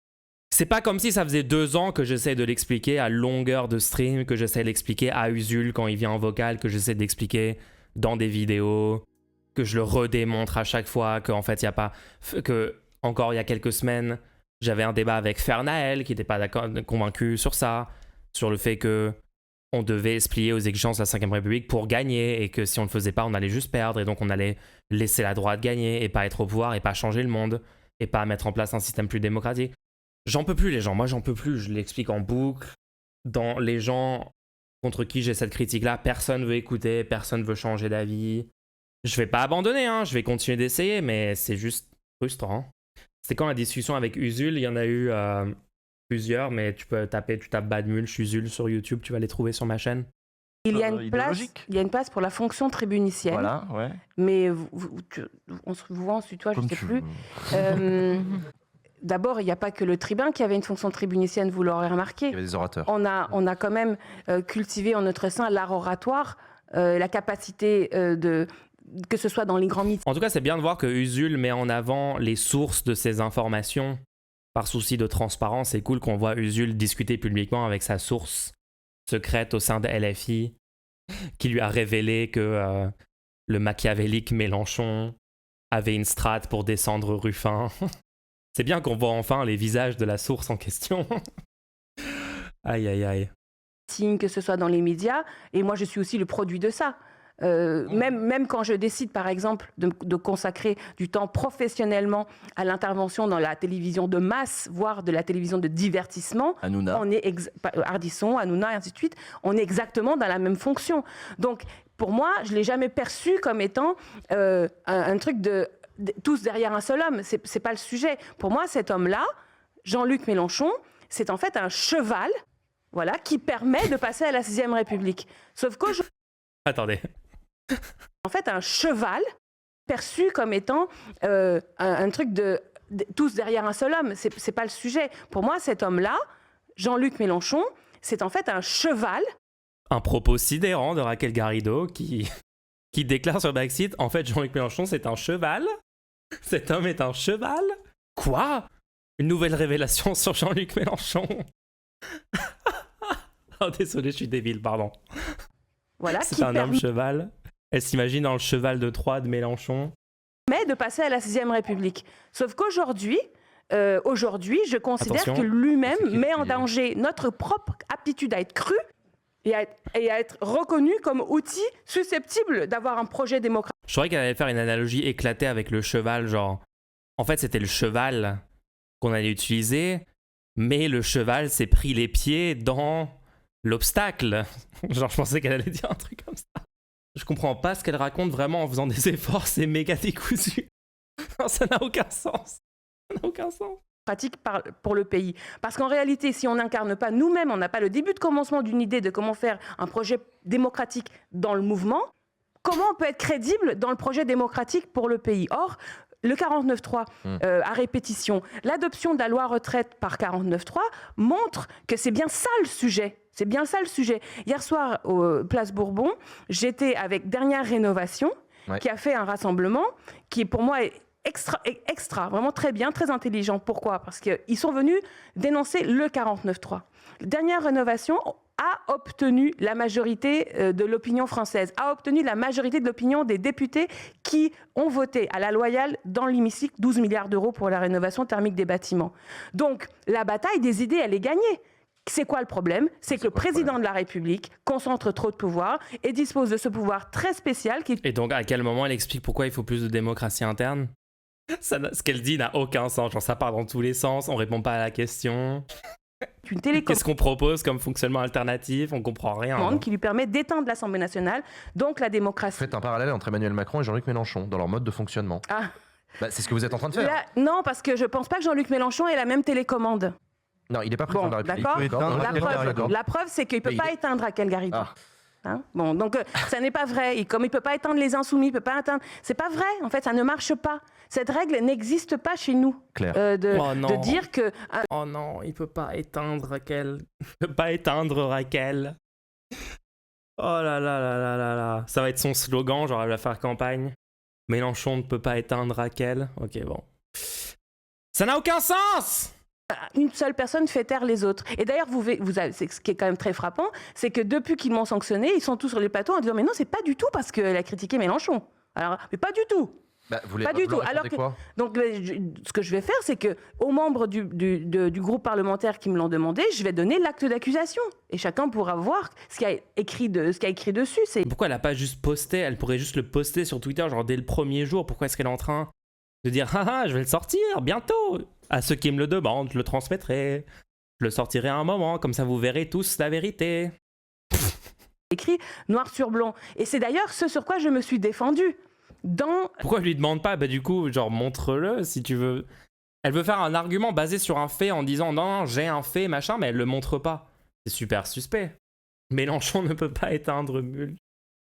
C'est pas comme si ça faisait 2 ans que j'essaie de l'expliquer à longueur de stream, que j'essaie de l'expliquer à Usul quand il vient en vocal, que j'essaie d'expliquer dans des vidéos, que je le redémontre à chaque fois, qu'en fait, il n'y a pas... Que, encore il y a quelques semaines, j'avais un débat avec Fernael qui n'était pas convaincu sur ça, sur le fait que on devait se plier aux exigences de la 5e République pour gagner et que si on ne le faisait pas, on allait juste perdre et donc on allait laisser la droite gagner et pas être au pouvoir et pas changer le monde et pas mettre en place un système plus démocratique. J'en peux plus les gens, moi j'en peux plus, je l'explique en boucle. Dans les gens contre qui j'ai cette critique-là, personne veut écouter, personne veut changer d'avis. Je vais pas abandonner, hein, je vais continuer d'essayer, mais c'est juste frustrant. C'était quand la discussion avec Usul, il y en a eu plusieurs, mais tu tapes Bad Mulch, Usul sur YouTube, tu vas les trouver sur ma chaîne. Il y a une place, idéologique. il y a une place pour la fonction tribunicienne, Voilà, ouais. mais on se voit, on se tutoie, je Comme sais tu plus. veux. D'abord, il n'y a pas que le tribun qui avait une fonction tribunicienne, vous l'aurez remarqué. Il y avait des orateurs. On a quand même cultivé en notre sein l'art oratoire, la capacité que ce soit dans les grands mythes. En tout cas, c'est bien de voir que Usul met en avant les sources de ces informations. Par souci de transparence, c'est cool qu'on voit Usul discuter publiquement avec sa source secrète au sein de LFI, qui lui a révélé que le machiavélique Mélenchon avait une strate pour descendre Ruffin. C'est bien qu'on voit enfin les visages de la source en question. Aïe, aïe, aïe. Que ce soit dans les médias, et moi je suis aussi le produit de ça. Même quand je décide par exemple de consacrer du temps professionnellement à l'intervention dans la télévision de masse, voire de la télévision de divertissement, Hanouna. on est Ardisson, Hanouna et ainsi de suite, on est exactement dans la même fonction. Donc pour moi, je ne l'ai jamais perçu comme étant un truc de tous derrière un seul homme, c'est pas le sujet. Pour moi, cet homme-là, Jean-Luc Mélenchon, c'est en fait un cheval, voilà, qui permet de passer à la 6e République. Sauf qu'aujourd'hui, Attendez. en fait, un cheval perçu comme étant un truc de tous derrière un seul homme, c'est pas le sujet. Pour moi, cet homme-là, Jean-Luc Mélenchon, c'est en fait un cheval. Un propos sidérant de Raquel Garrido qui déclare sur Backseat, en fait, Jean-Luc Mélenchon, c'est un cheval. Cet homme est un cheval. Quoi? Une nouvelle révélation sur Jean-Luc Mélenchon. Oh, désolé, je suis débile, pardon. Voilà, C'est qui un homme cheval. Elle s'imagine dans le cheval de Troie de Mélenchon. permet de passer à la 6e République. Sauf qu'aujourd'hui, je considère Attention. que lui-même C'est qui le met en pilier danger notre propre aptitude à être cru et à être reconnu comme outil susceptible d'avoir un projet démocratique. Je croyais qu'elle allait faire une analogie éclatée avec le cheval, genre... En fait, c'était le cheval qu'on allait utiliser, mais le cheval s'est pris les pieds dans l'obstacle. Genre, je pensais qu'elle allait dire un truc comme ça. Je comprends pas ce qu'elle raconte vraiment en faisant des efforts, c'est méga décousu. Non, ça n'a aucun sens. Ça n'a aucun sens. Pour le pays. Parce qu'en réalité, si on n'incarne pas nous-mêmes, on n'a pas le début de commencement d'une idée de comment faire un projet démocratique dans le mouvement, comment on peut être crédible dans le projet démocratique pour le pays? Or, le 49.3 à répétition, l'adoption de la loi retraite par 49.3 montre que c'est bien ça le sujet. C'est bien ça le sujet. Hier soir, au Place Bourbon, j'étais avec Dernière Rénovation, qui a fait un rassemblement qui, pour moi, est extra, vraiment très bien, très intelligent. Pourquoi? Parce qu'ils sont venus dénoncer le 49.3. Dernière Rénovation a obtenu la majorité de l'opinion française, a obtenu la majorité de l'opinion des députés qui ont voté à la loyale dans l'hémicycle 12 milliards d'euros pour la rénovation thermique des bâtiments. Donc, la bataille des idées, elle est gagnée. C'est quoi le problème? C'est que le président de la République concentre trop de pouvoir et dispose de ce pouvoir très spécial qui... Et donc, à quel moment elle explique pourquoi il faut plus de démocratie interne? Ce qu'elle dit n'a aucun sens. Genre, ça part dans tous les sens, on répond pas à la question. Une télécommande Qu'est-ce qu'on propose comme fonctionnement alternatif? On comprend rien. qui lui permet d'éteindre l'Assemblée nationale, donc la démocratie. Faites un parallèle entre Emmanuel Macron et Jean-Luc Mélenchon dans leur mode de fonctionnement. Ah. Bah, c'est ce que vous êtes en train de faire. Là, non, parce que je pense pas que Jean-Luc Mélenchon ait la même télécommande. Non, il n'est pas président Bon, de la République. d'accord. Il peut éteindre La Raquel preuve, Garrido. la preuve, c'est qu'il ne peut Mais pas il est- éteindre Raquel Garrido. Ah. Hein, bon, donc ça n'est pas vrai. Et comme il ne peut pas éteindre les insoumis, il peut pas éteindre. C'est pas vrai. En fait, ça ne marche pas. Cette règle n'existe pas chez nous. Claire. Oh non. De dire que Oh non, il peut pas éteindre Raquel. Il peut pas éteindre Raquel. Oh là là là là là là. Ça va être son slogan, genre elle va faire campagne. Mélenchon ne peut pas éteindre Raquel. Ok, bon. Ça n'a aucun sens! une seule personne fait taire les autres. Et d'ailleurs, c'est ce qui est quand même très frappant, c'est que depuis qu'ils m'ont sanctionné, ils sont tous sur les plateaux en disant mais non, c'est pas du tout parce qu'elle a critiqué Mélenchon. Alors, mais pas du tout. Bah, Pas du tout. Alors que, quoi donc, ce que je vais faire, c'est que aux membres du groupe parlementaire qui me l'ont demandé, je vais donner l'acte d'accusation. Et chacun pourra voir ce qu'il y a écrit, dessus. Pourquoi elle a pas juste posté? Elle pourrait juste le poster sur Twitter, genre dès le premier jour. Pourquoi est-ce qu'elle est en train de dire ah, je vais le sortir bientôt? À ceux qui me le demandent, je le transmettrai. Je le sortirai à un moment, comme ça vous verrez tous la vérité. Écrit noir sur blanc. Et c'est d'ailleurs ce sur quoi je me suis défendue. Pourquoi je lui demande pas? Bah du coup, genre montre-le si tu veux. Elle veut faire un argument basé sur un fait en disant non, j'ai un fait, machin, mais elle le montre pas. C'est super suspect. Mélenchon ne peut pas éteindre Mul.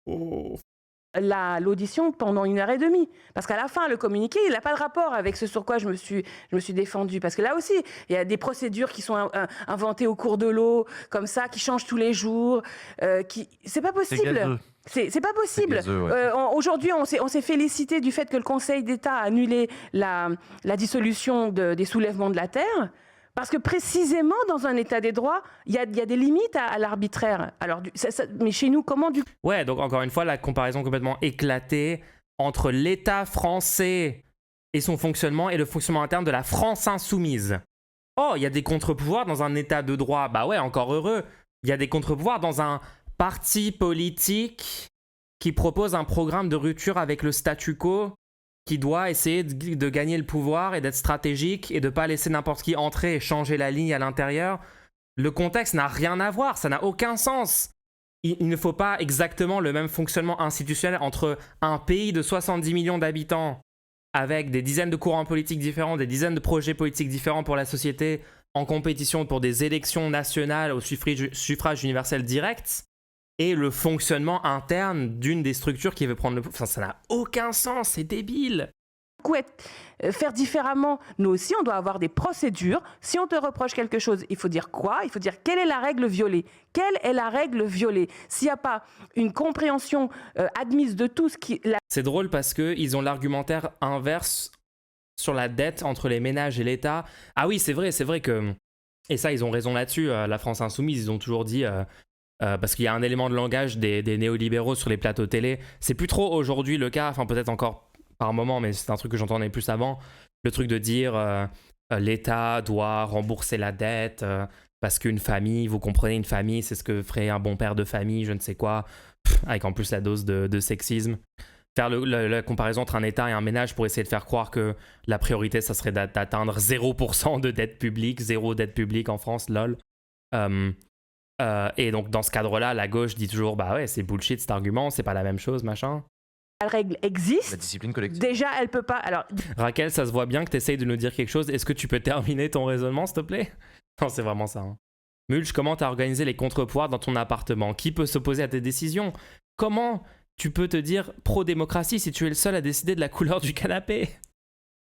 Oh. L'audition pendant 1h30. Parce qu'à la fin, le communiqué, il n'a pas de rapport avec ce sur quoi je me suis défendue. Parce que là aussi, il y a des procédures qui sont inventées au cours de l'eau, comme ça, qui changent tous les jours. C'est pas possible. C'est pas possible. Gazeux, ouais. Aujourd'hui, on s'est félicité du fait que le Conseil d'État a annulé la dissolution des soulèvements de la terre. Parce que précisément, dans un état des droits, il y a des limites à l'arbitraire. Alors, mais chez nous, comment du... Ouais, donc encore une fois, la comparaison complètement éclatée entre l'État français et son fonctionnement et le fonctionnement interne de la France insoumise. Oh, il y a des contre-pouvoirs dans un état de droit. Bah ouais, encore heureux. Il y a des contre-pouvoirs dans un parti politique qui propose un programme de rupture avec le statu quo, qui doit essayer de gagner le pouvoir et d'être stratégique et de ne pas laisser n'importe qui entrer et changer la ligne à l'intérieur. Le contexte n'a rien à voir, ça n'a aucun sens. Il ne faut pas exactement le même fonctionnement institutionnel entre un pays de 70 millions d'habitants avec des dizaines de courants politiques différents, des dizaines de projets politiques différents pour la société en compétition pour des élections nationales au suffrage universel direct et le fonctionnement interne d'une des structures qui veut prendre le pouvoir. Enfin, ça n'a aucun sens, c'est débile. Faire différemment, nous aussi, on doit avoir des procédures. Si on te reproche quelque chose, il faut dire quoi? Il faut dire quelle est la règle violée? Quelle est la règle violée? S'il n'y a pas une compréhension admise de tout ce qui... C'est drôle parce qu'ils ont l'argumentaire inverse sur la dette entre les ménages et l'État. Ah oui, c'est vrai que... Et ça, ils ont raison là-dessus. La France insoumise, ils ont toujours dit... parce qu'il y a un élément de langage des néolibéraux sur les plateaux télé. C'est plus trop aujourd'hui le cas, enfin peut-être encore par moment, mais c'est un truc que j'entendais plus avant. Le truc de dire l'État doit rembourser la dette parce qu'une famille, vous comprenez, une famille, c'est ce que ferait un bon père de famille, je ne sais quoi, avec en plus la dose de sexisme. Faire la comparaison entre un État et un ménage pour essayer de faire croire que la priorité, ça serait d'atteindre 0% de dette publique, zéro dette publique en France, lol. Et donc dans ce cadre-là, la gauche dit toujours bah ouais, c'est bullshit cet argument, c'est pas la même chose, machin. La règle existe. La discipline collective. Déjà, elle peut pas. Alors, Raquel, ça se voit bien que tu essayes de nous dire quelque chose. Est-ce que tu peux terminer ton raisonnement, s'il te plaît? Non, c'est vraiment ça. Hein. Mulch, comment t'as organisé les contre-pouvoirs dans ton appartement? Qui peut s'opposer à tes décisions? Comment tu peux te dire pro-démocratie si tu es le seul à décider de la couleur du canapé?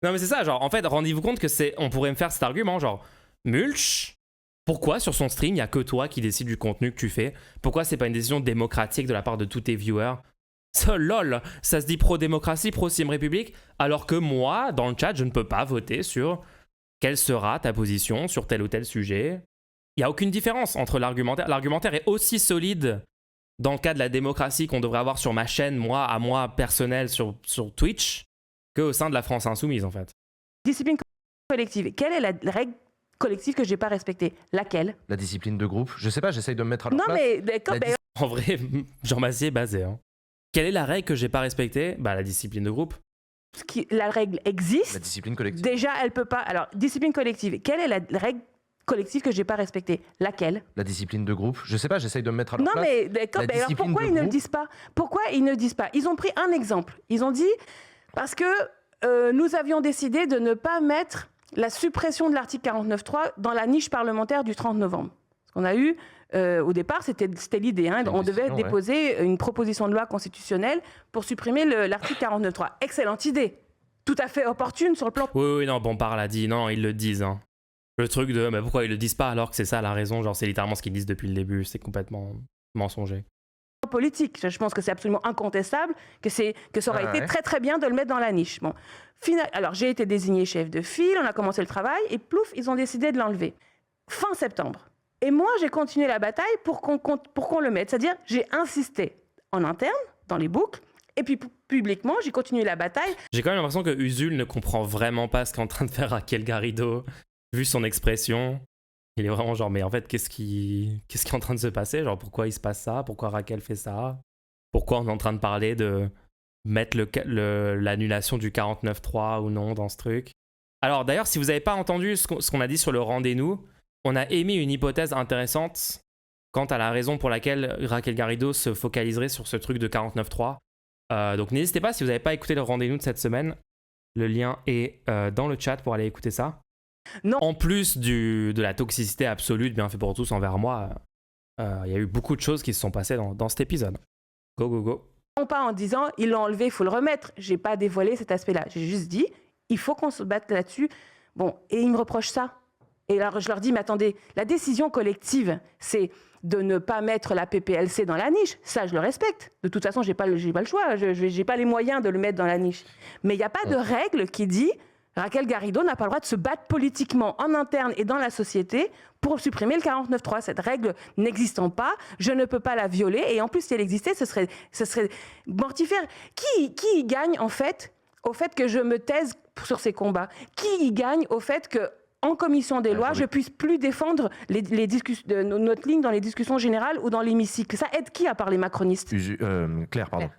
Non mais c'est ça, genre en fait, rendez-vous compte que on pourrait me faire cet argument, genre Mulch, pourquoi sur son stream, il n'y a que toi qui décide du contenu que tu fais? Pourquoi c'est pas une décision démocratique de la part de tous tes viewers? Ça, lol, ça se dit pro-démocratie, pro-Sim République, alors que moi, dans le chat, je ne peux pas voter sur quelle sera ta position sur tel ou tel sujet. Il n'y a aucune différence entre l'argumentaire. L'argumentaire est aussi solide dans le cas de la démocratie qu'on devrait avoir sur ma chaîne, moi, à moi, personnelle, sur Twitch, qu'au sein de la France insoumise, en fait. Discipline collective. Quelle est la règle collective que j'ai pas respectée? Laquelle? La discipline de groupe. Je sais pas, j'essaye de me mettre à leur place. Non, mais d'accord. En vrai, Jean Massier est basé. Hein. Quelle est la règle que j'ai pas respectée? Bah, la discipline de groupe. La règle existe. La discipline collective. Déjà, elle peut pas. Alors, discipline collective. Quelle est la règle collective que j'ai pas respectée? Laquelle? La discipline de groupe. Je sais pas, j'essaye de me mettre à leur place. Non, mais d'accord. La Alors discipline pourquoi de ils ne le groupe. disent pas? Pourquoi ils ne disent pas? Ils ont pris un exemple. Ils ont dit parce que nous avions décidé de ne pas mettre la suppression de l'article 49.3 dans la niche parlementaire du 30 novembre. Ce qu'on a eu au départ, c'était l'idée. Hein, on devait déposer une proposition de loi constitutionnelle pour supprimer l'article 49.3. Excellente idée. Tout à fait opportune sur le plan. Oui, non, Bompard l'a dit. Non, ils le disent. Hein. Le truc de mais pourquoi ils le disent pas alors que c'est ça la raison, genre c'est littéralement ce qu'ils disent depuis le début, c'est complètement mensonger. Politique, je pense que c'est absolument incontestable, que ça aurait été très très bien de le mettre dans la niche. Bon. Alors j'ai été désigné chef de file, on a commencé le travail et plouf, ils ont décidé de l'enlever. Fin septembre. Et moi j'ai continué la bataille pour qu'on le mette, c'est-à-dire j'ai insisté en interne, dans les boucles, et puis publiquement j'ai continué la bataille. J'ai quand même l'impression que Usul ne comprend vraiment pas ce qu'est en train de faire Raquel Garrido. Vu son expression, il est vraiment genre, mais en fait, qu'est-ce qui est en train de se passer? Genre, pourquoi il se passe ça? Pourquoi Raquel fait ça? Pourquoi on est en train de parler de mettre l'annulation du 49.3 ou non dans ce truc? Alors, d'ailleurs, si vous n'avez pas entendu ce qu'on a dit sur le rendez-nous, on a émis une hypothèse intéressante quant à la raison pour laquelle Raquel Garrido se focaliserait sur ce truc de 49.3. Donc, n'hésitez pas, si vous n'avez pas écouté le rendez-nous de cette semaine, le lien est dans le chat pour aller écouter ça. Non. En plus de la toxicité absolue de Bienfait pour tous envers moi, il y a eu beaucoup de choses qui se sont passées dans cet épisode. Go, go, go. Non pas en disant, ils l'ont enlevé, il faut le remettre. J'ai pas dévoilé cet aspect-là. J'ai juste dit, il faut qu'on se batte là-dessus. Bon, et ils me reprochent ça. Et alors je leur dis, mais attendez, la décision collective, c'est de ne pas mettre la PPLC dans la niche. Ça, je le respecte. De toute façon, j'ai pas le choix. J'ai pas les moyens de le mettre dans la niche. Mais il n'y a pas de règle qui dit... Raquel Garrido n'a pas le droit de se battre politiquement en interne et dans la société pour supprimer le 49.3. Cette règle n'existant pas, je ne peux pas la violer. Et en plus, si elle existait, ce serait mortifère. Qui y gagne, en fait, au fait que je me taise sur ces combats? Qui y gagne au fait que, en commission des lois, je puisse plus défendre notre ligne dans les discussions générales ou dans l'hémicycle? Ça aide qui à part les macronistes? Claire, pardon.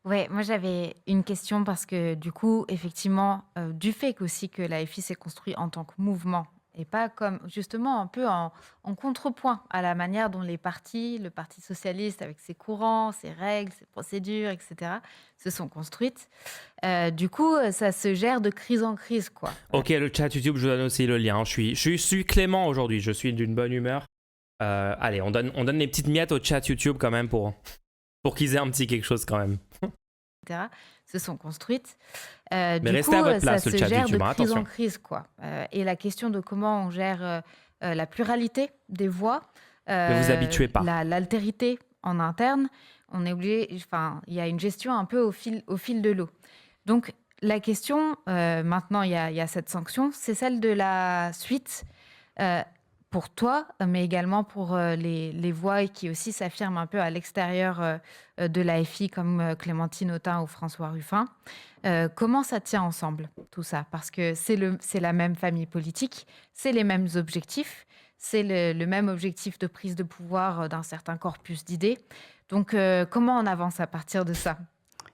Ouais, moi j'avais une question parce que du coup, effectivement, du fait aussi que la FI s'est construit en tant que mouvement et pas comme justement un peu en contrepoint à la manière dont le Parti socialiste avec ses courants, ses règles, ses procédures, etc., se sont construites. Du coup, ça se gère de crise en crise, quoi. Ok, le chat YouTube, je vous donne aussi le lien. Je suis clément aujourd'hui, je suis d'une bonne humeur. Allez, on donne les petites miettes au chat YouTube quand même pour qu'ils aient un petit quelque chose quand même. Etc., se sont construites. Mais du restez coup, à votre place, ça le se chat gère YouTube, de hein, crise attention. en crise, quoi. Et la question de comment on gère la pluralité des voix, Ne vous habituez pas. l'altérité en interne, on est obligé. Enfin, il y a une gestion un peu au fil de l'eau. Donc, la question, maintenant, il y a cette sanction, c'est celle de la suite. Pour toi, mais également pour les voix qui aussi s'affirment un peu à l'extérieur de la FI, comme Clémentine Autain ou François Ruffin. Comment ça tient ensemble, tout ça? Parce que c'est la même famille politique, c'est les mêmes objectifs, c'est le même objectif de prise de pouvoir d'un certain corpus d'idées. Donc, comment on avance à partir de ça?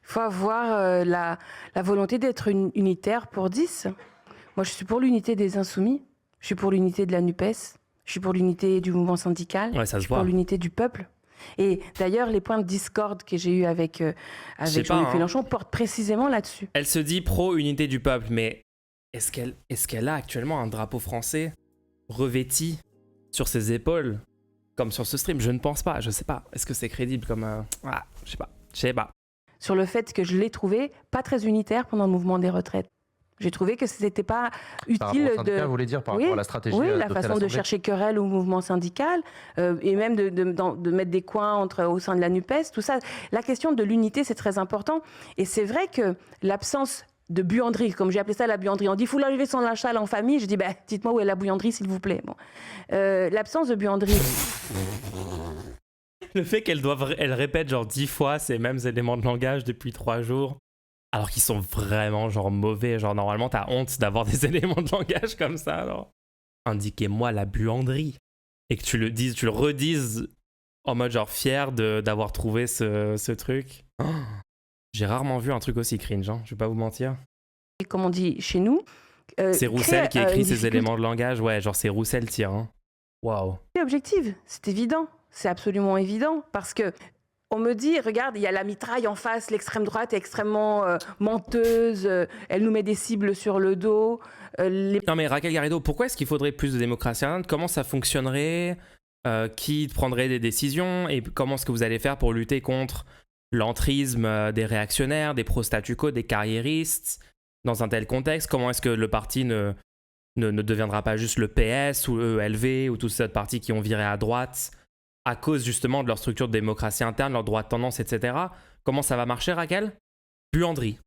Il faut avoir la volonté d'être unitaire pour 10. Moi, je suis pour l'unité des Insoumis, je suis pour l'unité de la NUPES, je suis pour l'unité du mouvement syndical, Ouais, ça je se suis pour voit. l'unité du peuple. Et d'ailleurs, les points de discorde que j'ai eus avec Jean-Luc Mélenchon portent précisément là-dessus. Elle se dit pro-unité du peuple, mais est-ce qu'elle a actuellement un drapeau français revêti sur ses épaules, comme sur ce stream? Je ne pense pas, je sais pas. Est-ce que c'est crédible comme... je sais pas. Sur le fait que je l'ai trouvé pas très unitaire pendant le mouvement des retraites. J'ai trouvé que ce n'était pas Par utile rapport au syndicat, vous voulez dire, par rapport à la stratégie la adoptée à façon de l'Assemblée. chercher querelle au mouvement syndical, et même de mettre des coins au sein de la NUPES, tout ça. La question de l'unité, c'est très important. Et c'est vrai que l'absence de buanderie, comme j'ai appelé ça la buanderie, on dit « il faut lever son linge sale en famille », je dis « dites-moi où est la buanderie, s'il vous plaît ». Bon. L'absence de buanderie... Le fait elle répète genre 10 fois ces mêmes éléments de langage depuis 3 jours, alors qu'ils sont vraiment genre mauvais. Genre normalement t'as honte d'avoir des éléments de langage comme ça. Alors. Indiquez-moi la buanderie. Et que tu le redises en mode genre fier d'avoir trouvé ce truc. Oh, j'ai rarement vu un truc aussi cringe, hein, je vais pas vous mentir. Comme on dit chez nous... c'est Roussel qui écrit ces difficulté éléments de langage. Ouais, genre c'est Roussel tire. Hein. Waouh. objective, c'est évident. C'est absolument évident parce que On me dit, regarde, il y a la mitraille en face, l'extrême droite est extrêmement menteuse, elle nous met des cibles sur le dos. Non mais Raquel Garrido, pourquoi est-ce qu'il faudrait plus de démocratie interne? Comment ça fonctionnerait? Qui prendrait des décisions? Et comment est-ce que vous allez faire pour lutter contre l'entrisme des réactionnaires, des pro-statu quo, des carriéristes dans un tel contexte? Comment est-ce que le parti ne deviendra pas juste le PS ou le ELV ou tous ces autres partis qui ont viré à droite à cause justement de leur structure de démocratie interne, leur droit de tendance, etc. Comment ça va marcher, Raquel? Buanderie.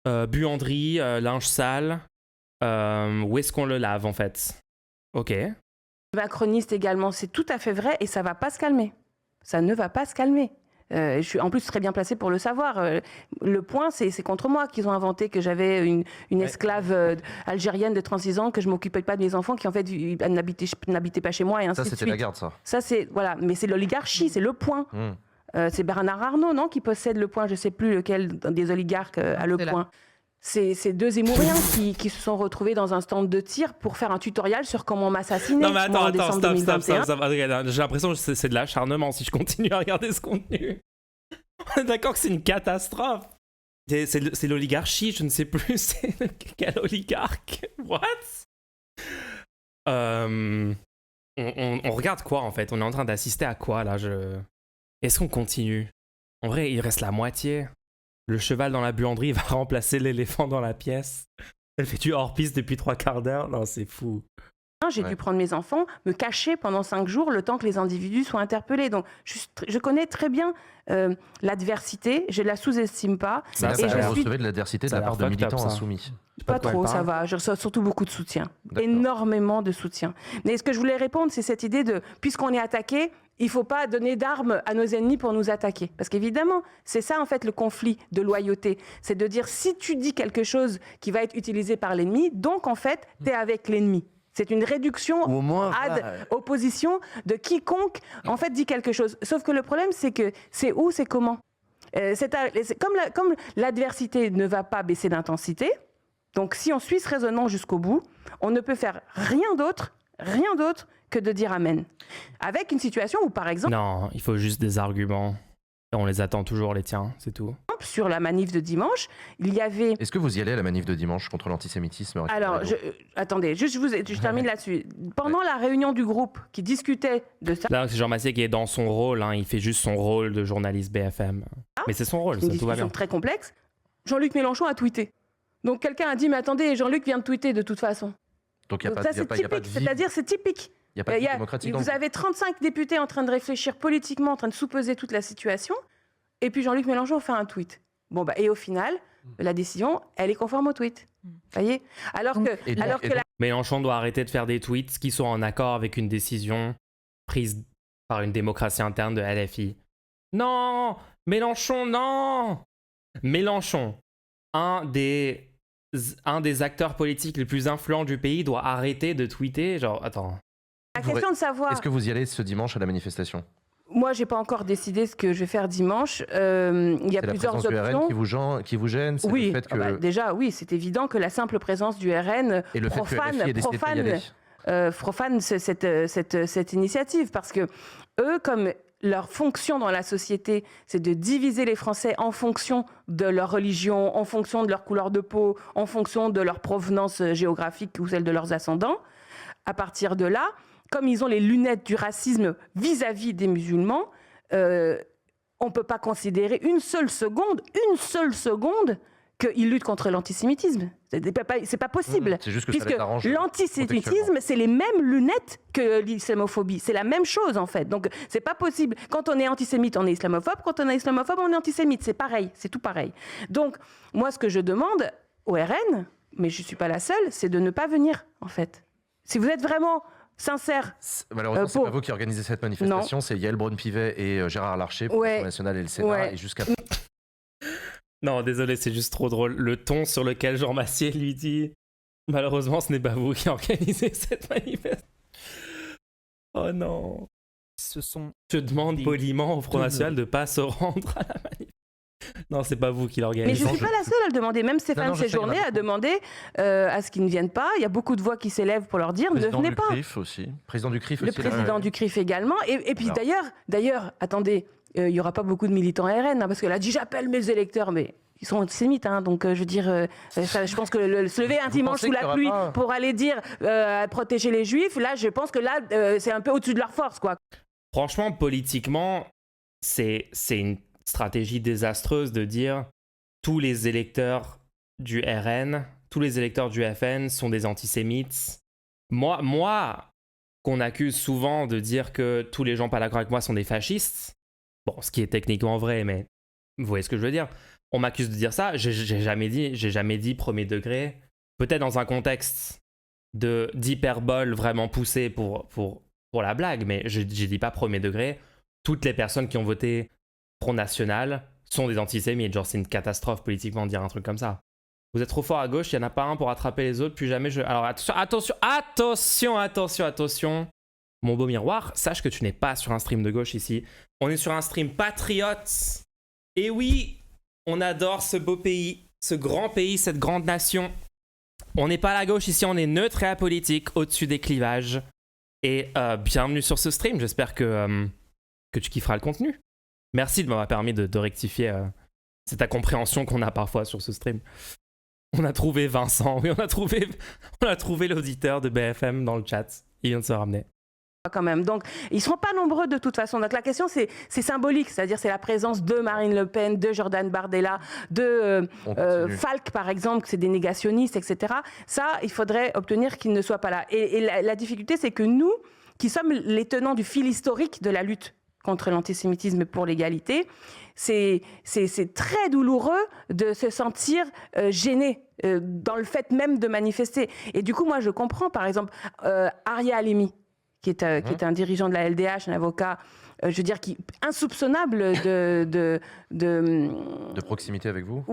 Linge sale. Où est-ce qu'on le lave, en fait? Ok. Macroniste également, c'est tout à fait vrai et ça ne va pas se calmer. Ça ne va pas se calmer. Je suis en plus très bien placée pour le savoir. Le point, c'est contre moi qu'ils ont inventé que j'avais une esclave algérienne de 36 ans, que je ne m'occupais pas de mes enfants, qui en fait n'habitaient pas chez moi et ainsi Ça, de c'était suite. Lagarde, ça. Ça, c'est, voilà. Mais c'est l'oligarchie, c'est le point. C'est Bernard Arnault, non, qui possède le point. Je ne sais plus lequel des oligarques a le C'est point. C'est deux Zémouriens qui se sont retrouvés dans un stand de tir pour faire un tutoriel sur comment m'assassiner. Non mais attends, stop. J'ai l'impression que c'est de l'acharnement si je continue à regarder ce contenu. On est d'accord que c'est une catastrophe. C'est l'oligarchie, je ne sais plus c'est quel oligarque. What? On regarde quoi en fait? On est en train d'assister à quoi là? Est-ce qu'on continue? En vrai, il reste la moitié. Le cheval dans la buanderie va remplacer l'éléphant dans la pièce. Elle fait du hors-piste depuis 3/4 d'heure. Non, c'est fou. J'ai dû prendre mes enfants, me cacher pendant 5 jours le temps que les individus soient interpellés. Donc, je connais très bien l'adversité, je ne la sous-estime pas. Mais là, et vous recevez de l'adversité de la part de militants insoumis. Pas trop, ça va. Je reçois surtout beaucoup de soutien. D'accord. Énormément de soutien. Mais ce que je voulais répondre, c'est cette idée de, puisqu'on est attaqué, il ne faut pas donner d'armes à nos ennemis pour nous attaquer. Parce qu'évidemment, c'est ça en fait le conflit de loyauté. C'est de dire, si tu dis quelque chose qui va être utilisé par l'ennemi, donc en fait, tu es avec l'ennemi. C'est une réduction Ou au moins, ad opposition de quiconque en fait dit quelque chose. Sauf que le problème, c'est que c'est où, c'est comment. Comme l'adversité ne va pas baisser d'intensité, donc si on suit ce raisonnement jusqu'au bout, on ne peut faire rien d'autre que de dire amen. Avec une situation où, par exemple... Non, il faut juste des arguments. Et on les attend toujours, les tiens, c'est tout. Sur la manif de dimanche, il y avait... Est-ce que vous y allez à la manif de dimanche contre l'antisémitisme? Alors, attendez, je termine là-dessus. Pendant la réunion du groupe qui discutait de ça... Là, c'est Jean Massier qui est dans son rôle, hein, il fait juste son rôle de journaliste BFM. Mais c'est son rôle, c'est une ça, tout va bien. discussion très complexe. Jean-Luc Mélenchon a tweeté. Donc quelqu'un a dit, mais attendez, Jean-Luc vient de tweeter de toute façon. Donc il n'y a, ça, c'est typique, c'est-à-dire c'est typique. Il n'y a pas de vie démocratique. Vous avez 35 députés en train de réfléchir politiquement, en train de sous-peser toute la situation, et puis Jean-Luc Mélenchon fait un tweet. Bon, et au final, la décision, elle est conforme au tweet. Vous voyez? Mélenchon doit arrêter de faire des tweets qui sont en accord avec une décision prise par une démocratie interne de LFI. Non! Mélenchon, non! Mélenchon, un des acteurs politiques les plus influents du pays, doit arrêter de tweeter. Genre, attends. La question de savoir... Est-ce que vous y allez ce dimanche à la manifestation? Moi, je n'ai pas encore décidé ce que je vais faire dimanche. Il y a plusieurs options. C'est la présence du RN qui vous gêne? Oui, le fait que... déjà, oui, c'est évident que la simple présence du RN et le profane cette initiative. Parce que eux, comme leur fonction dans la société, c'est de diviser les Français en fonction de leur religion, en fonction de leur couleur de peau, en fonction de leur provenance géographique ou celle de leurs ascendants. À partir de là, comme ils ont les lunettes du racisme vis-à-vis des musulmans, on ne peut pas considérer une seule seconde qu'ils luttent contre l'antisémitisme. C'est pas possible. C'est juste que puisque ça les arrange l'antisémitisme, c'est les mêmes lunettes que l'islamophobie. C'est la même chose, en fait. Donc, c'est pas possible. Quand on est antisémite, on est islamophobe. Quand on est islamophobe, on est antisémite. C'est pareil. C'est tout pareil. Donc, moi, ce que je demande au RN, mais je ne suis pas la seule, c'est de ne pas venir, en fait. Si vous êtes vraiment sincère... Malheureusement, c'est pas vous qui organisez cette manifestation. C'est Yael Braun-Pivet et Gérard Larcher pour l'Assemblée nationale et le Sénat. Et jusqu'à... Non, désolé, c'est juste trop drôle. Le ton sur lequel Jean Massier lui dit « Malheureusement, ce n'est pas vous qui organisez cette manifestation. » Oh non. Je demande poliment au Front National de ne pas se rendre à la manif. Non, c'est pas vous qui l'organisez. Mais je ne suis pas la seule à le demander. Même Stéphane Séjourné a demandé à ce qu'ils ne viennent pas. Il y a beaucoup de voix qui s'élèvent pour leur dire « Ne venez pas ». Aussi. Président du CRIF aussi. Le président du CRIF également. Et puis d'ailleurs, attendez, il n'y aura pas beaucoup de militants RN, hein, parce qu'elle a dit j'appelle mes électeurs, mais ils sont antisémites, hein, donc je veux dire, ça, je pense que se lever un dimanche sous la pluie pour aller dire protéger les juifs, là je pense que là c'est un peu au-dessus de leur force, quoi. Franchement, politiquement, c'est une stratégie désastreuse de dire tous les électeurs du RN, tous les électeurs du FN sont des antisémites. Moi, qu'on accuse souvent de dire que tous les gens pas d'accord avec moi sont des fascistes, bon, ce qui est techniquement vrai, mais vous voyez ce que je veux dire. On m'accuse de dire ça, j'ai jamais dit premier degré, peut-être dans un contexte d'hyperbole vraiment poussé pour la blague, mais je dis pas premier degré. Toutes les personnes qui ont voté Front National sont des antisémites. Genre, c'est une catastrophe politiquement de dire un truc comme ça. Vous êtes trop fort à gauche, il n'y en a pas un pour attraper les autres, plus jamais je... Alors attention. Mon beau miroir, sache que tu n'es pas sur un stream de gauche ici. On est sur un stream patriote. Et oui, on adore ce beau pays, ce grand pays, cette grande nation. On n'est pas à la gauche ici, on est neutre et apolitique, au-dessus des clivages. Et bienvenue sur ce stream, j'espère que tu kifferas le contenu. Merci de m'avoir permis de rectifier cette incompréhension qu'on a parfois sur ce stream. On a trouvé Vincent, oui, on a trouvé l'auditeur de BFM dans le chat. Il vient de se ramener. Quand même. Donc, ils ne seront pas nombreux de toute façon. Donc, la question, c'est symbolique. C'est-à-dire, c'est la présence de Marine Le Pen, de Jordan Bardella, de Falk, par exemple, que c'est des négationnistes, etc. Ça, il faudrait obtenir qu'ils ne soient pas là. Et la difficulté, c'est que nous, qui sommes les tenants du fil historique de la lutte contre l'antisémitisme et pour l'égalité, c'est très douloureux de se sentir gêné dans le fait même de manifester. Et du coup, moi, je comprends, par exemple, Aria Halimi, qui est un dirigeant de la LDH, un avocat, je veux dire, insoupçonnable de proximité avec vous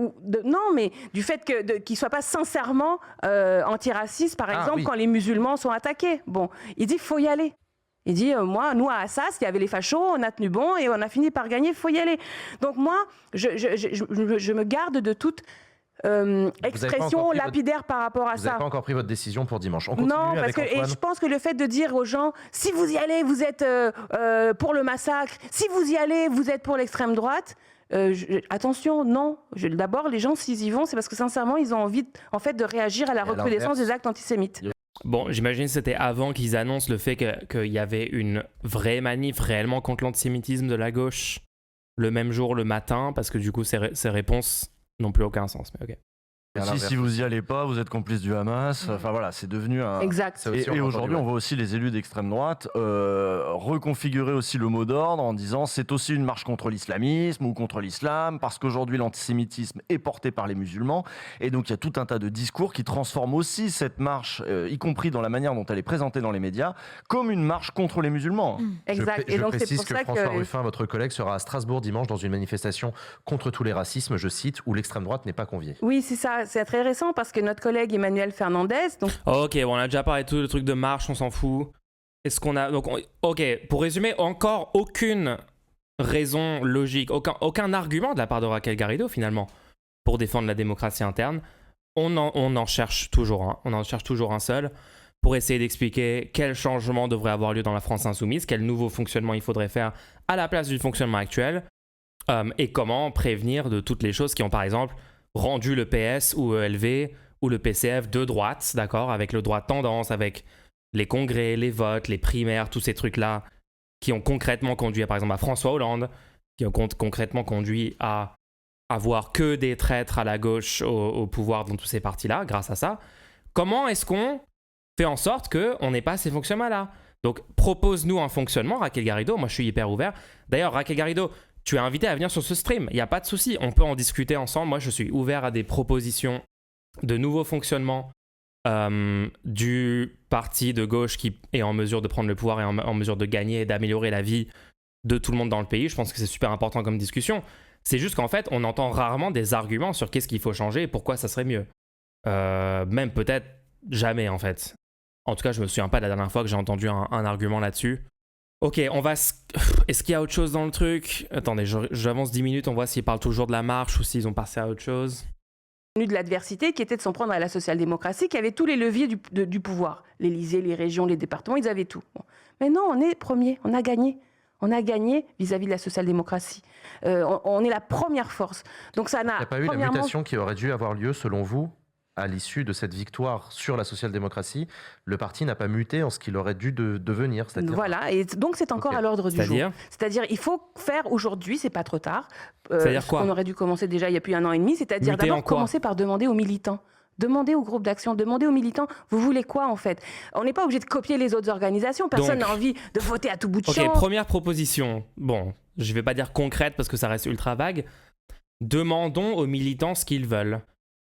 non, mais du fait qu'il ne soit pas sincèrement antiraciste, par exemple, quand les musulmans sont attaqués. Bon, il dit, il faut y aller. Il dit, nous, à Assas, il y avait les fachos, on a tenu bon et on a fini par gagner, il faut y aller. Donc moi, je me garde de toute expression lapidaire par rapport à ça. Vous n'avez pas encore pris votre décision pour dimanche. On continue non, parce avec que Antoine. et je pense que le fait de dire aux gens, si vous y allez, vous êtes pour le massacre, si vous y allez, vous êtes pour l'extrême droite. Attention, non. D'abord, les gens, s'ils y vont, c'est parce que sincèrement, ils ont envie en fait, de réagir à la recrudescence des actes antisémites. Bon, j'imagine que c'était avant qu'ils annoncent le fait qu'il y avait une vraie manif réellement contre l'antisémitisme de la gauche le même jour, le matin, parce que du coup, ces réponses n'ont plus aucun sens. Mais ok. Si vous y allez pas, vous êtes complice du Hamas. Enfin voilà, c'est devenu un. Exact. Et aujourd'hui, on voit aussi les élus d'extrême droite reconfigurer aussi le mot d'ordre en disant c'est aussi une marche contre l'islamisme ou contre l'islam parce qu'aujourd'hui l'antisémitisme est porté par les musulmans et donc il y a tout un tas de discours qui transforment aussi cette marche, y compris dans la manière dont elle est présentée dans les médias, comme une marche contre les musulmans. Exact. Je précise que François Ruffin, votre collègue, sera à Strasbourg dimanche dans une manifestation contre tous les racismes, je cite, où l'extrême droite n'est pas conviée. Oui, c'est ça. C'est très récent parce que notre collègue Emmanuel Fernandez... Donc... Ok, bon, on a déjà parlé de tout le truc de marche, on s'en fout. Est-ce qu'on a... Donc, ok, pour résumer, encore aucune raison logique, aucun argument de la part de Raquel Garrido, finalement, pour défendre la démocratie interne. On en cherche toujours un. On en cherche toujours un seul pour essayer d'expliquer quel changement devrait avoir lieu dans la France insoumise, quel nouveau fonctionnement il faudrait faire à la place du fonctionnement actuel, et comment prévenir de toutes les choses qui ont, par exemple, rendu le PS ou ELV ou le PCF de droite, d'accord, avec le droit de tendance, avec les congrès, les votes, les primaires, tous ces trucs-là qui ont concrètement conduit, par exemple, à François Hollande, qui ont concrètement conduit à avoir que des traîtres à la gauche au pouvoir dans tous ces partis-là, grâce à ça. Comment est-ce qu'on fait en sorte qu'on n'ait pas ces fonctionnements-là? Donc, propose-nous un fonctionnement, Raquel Garrido. Moi, je suis hyper ouvert. D'ailleurs, Raquel Garrido, tu es invité à venir sur ce stream, il n'y a pas de souci, on peut en discuter ensemble. Moi, je suis ouvert à des propositions de nouveaux fonctionnements du parti de gauche qui est en mesure de prendre le pouvoir et en mesure de gagner et d'améliorer la vie de tout le monde dans le pays. Je pense que c'est super important comme discussion. C'est juste qu'en fait, on entend rarement des arguments sur qu'est-ce qu'il faut changer et pourquoi ça serait mieux. Même peut-être jamais, en fait. En tout cas, je me souviens pas de la dernière fois que j'ai entendu un argument là-dessus. Ok, on va... Est-ce qu'il y a autre chose dans le truc? Attendez, j'avance 10 minutes, on voit s'ils parlent toujours de la marche ou s'ils ont passé à autre chose. De l'adversité qui était de s'en prendre à la social-démocratie, qui avait tous les leviers du pouvoir. L'Élysée, les régions, les départements, ils avaient tout. Bon. Mais non, on est premier, on a gagné. On a gagné vis-à-vis de la social-démocratie. On est la première force. Donc ça n'a... Il n'y a pas eu la mutation qui aurait dû avoir lieu, selon vous, à l'issue de cette victoire sur la social-démocratie? Le parti n'a pas muté en ce qu'il aurait dû devenir. C'est-à-dire... Voilà, et donc c'est encore à l'ordre du jour. C'est-à-dire, il faut faire aujourd'hui, c'est pas trop tard. C'est-à-dire quoi? On aurait dû commencer déjà il y a plus d'1 an et demi, c'est-à-dire muter d'abord commencer par demander aux militants. Demandez aux groupes d'action, demandez aux militants, vous voulez quoi en fait? On n'est pas obligé de copier les autres organisations, personne n'a envie de voter à tout bout de champ. Ok, première proposition, bon, je ne vais pas dire concrète parce que ça reste ultra vague. Demandons aux militants ce qu'ils veulent.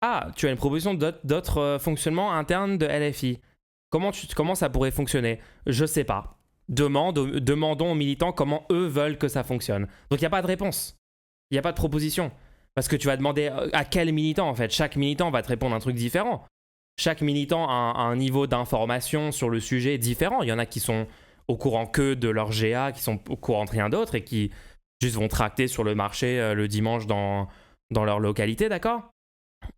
Ah, tu as une proposition d'autres fonctionnements internes de LFI. Comment ça pourrait fonctionner? Je sais pas. Demandons aux militants comment eux veulent que ça fonctionne. Donc il n'y a pas de réponse, il n'y a pas de proposition. Parce que tu vas demander à quel militant en fait. Chaque militant va te répondre un truc différent. Chaque militant a un niveau d'information sur le sujet différent. Il y en a qui sont au courant que de leur GA, qui sont au courant de rien d'autre et qui juste vont tracter sur le marché le dimanche dans leur localité, d'accord?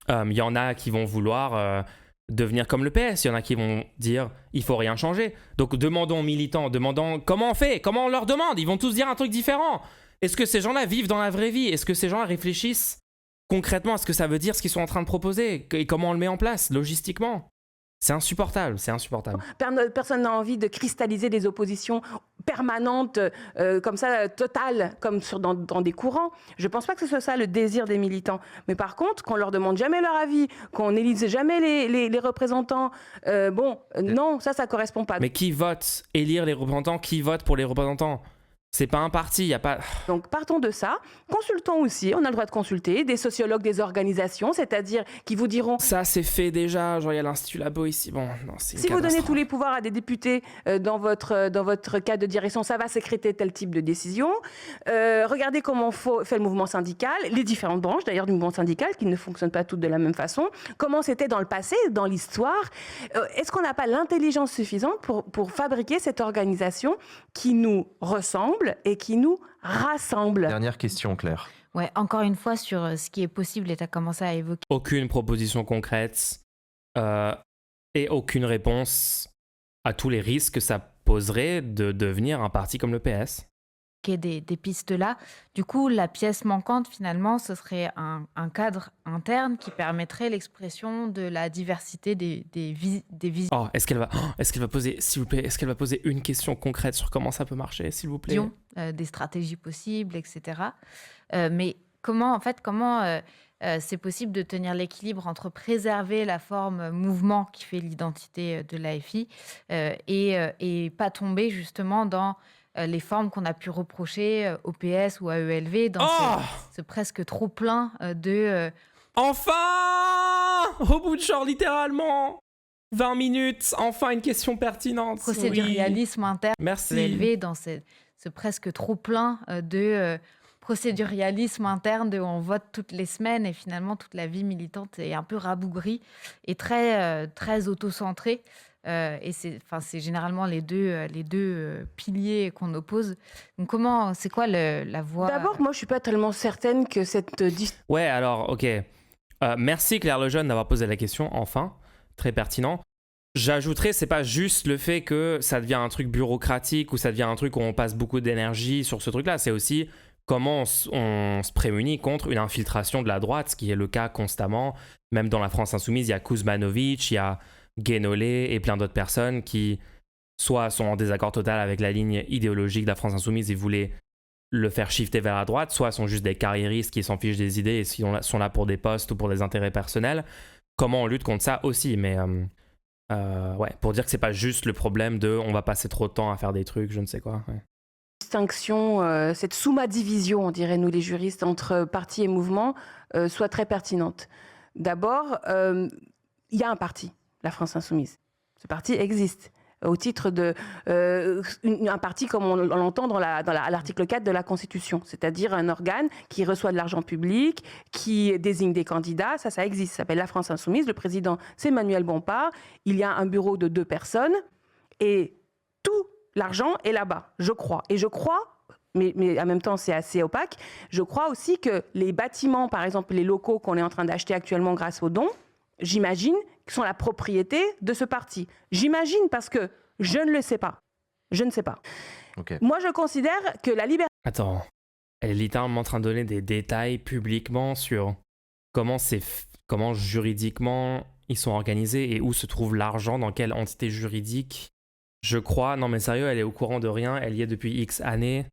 Il y en a qui vont vouloir devenir comme le PS. Il y en a qui vont dire il faut rien changer. Donc demandons aux militants, demandons comment on fait, comment on leur demande. Ils vont tous dire un truc différent. Est-ce que ces gens-là vivent dans la vraie vie? Est-ce que ces gens-là réfléchissent concrètement à ce que ça veut dire, ce qu'ils sont en train de proposer? Et comment on le met en place, logistiquement? C'est insupportable, c'est insupportable. Personne n'a envie de cristalliser des oppositions permanentes, comme ça, totales, comme dans des courants. Je ne pense pas que ce soit ça le désir des militants. Mais par contre, qu'on leur demande jamais leur avis, qu'on n'élise jamais les représentants, non, ça correspond pas. Mais qui vote? Élire les représentants? Qui vote pour les représentants? C'est pas un parti, il n'y a pas... Donc partons de ça, consultons aussi, on a le droit de consulter, des sociologues, des organisations, c'est-à-dire qui vous diront... Ça c'est fait déjà, genre il y a l'Institut Labo ici, bon, non, c'est une Si vous donnez catastrophe. tous les pouvoirs à des députés dans votre cadre de direction, ça va sécréter tel type de décision. Regardez comment fait le mouvement syndical, les différentes branches d'ailleurs du mouvement syndical, qui ne fonctionnent pas toutes de la même façon. Comment c'était dans le passé, dans l'histoire. Est-ce qu'on n'a pas l'intelligence suffisante pour fabriquer cette organisation qui nous ressemble et qui nous rassemble? Dernière question, Claire. Ouais, encore une fois, sur ce qui est possible, et tu as commencé à évoquer. Aucune proposition concrète et aucune réponse à tous les risques que ça poserait de devenir un parti comme le PS. Des pistes là. Du coup, la pièce manquante, finalement, ce serait un cadre interne qui permettrait l'expression de la diversité des visions. Oh, est-ce qu'elle va poser, s'il vous plaît, est-ce qu'elle va poser une question concrète sur comment ça peut marcher, s'il vous plaît? Des stratégies possibles, etc. Mais comment c'est possible de tenir l'équilibre entre préserver la forme mouvement qui fait l'identité de l'AFI et pas tomber justement dans les formes qu'on a pu reprocher au PS ou à ELV dans ce presque trop plein de... Enfin! Au bout de champ, littéralement! 20 minutes, enfin une question pertinente. Procédurialisme interne. Merci. ELV dans ce presque trop plein de procédurialisme interne de on vote toutes les semaines et finalement toute la vie militante est un peu rabougrie et très auto-centrée. Et c'est généralement les deux piliers qu'on oppose. Donc c'est quoi la voie? D'abord, moi je suis pas tellement certaine que cette... Ouais, alors, ok. Merci Claire Lejeune d'avoir posé la question, enfin. Très pertinent. J'ajouterais, c'est pas juste le fait que ça devient un truc bureaucratique ou ça devient un truc où on passe beaucoup d'énergie sur ce truc-là. C'est aussi comment on se prémunit contre une infiltration de la droite, ce qui est le cas constamment. Même dans la France Insoumise, il y a Kuzmanovic, il y a Guénolé et plein d'autres personnes qui soit sont en désaccord total avec la ligne idéologique de la France Insoumise et voulaient le faire shifter vers la droite, soit sont juste des carriéristes qui s'en fichent des idées et sont là pour des postes ou pour des intérêts personnels. Comment on lutte contre ça aussi? Mais ouais, pour dire que c'est pas juste le problème de on va passer trop de temps à faire des trucs, je ne sais quoi. Ouais. Distinction, cette sous-division, on dirait nous les juristes, entre parti et mouvement, soit très pertinente. D'abord, il y a un parti, la France Insoumise. Ce parti existe au titre un parti comme on l'entend à l'article 4 de la Constitution, c'est-à-dire un organe qui reçoit de l'argent public, qui désigne des candidats, ça existe, ça s'appelle la France Insoumise, le président c'est Manuel Bompard, il y a un bureau de 2 personnes et tout l'argent est là-bas, je crois. Et je crois, mais en même temps c'est assez opaque, je crois aussi que les bâtiments, par exemple les locaux qu'on est en train d'acheter actuellement grâce aux dons, j'imagine, qui sont la propriété de ce parti. J'imagine parce que je ne le sais pas. Je ne sais pas. Ok. Moi, je considère que la liberté... Attends, elle est littéralement en train de donner des détails publiquement sur comment juridiquement ils sont organisés et où se trouve l'argent, dans quelle entité juridique. Je crois, non mais sérieux, elle est au courant de rien, elle y est depuis X années.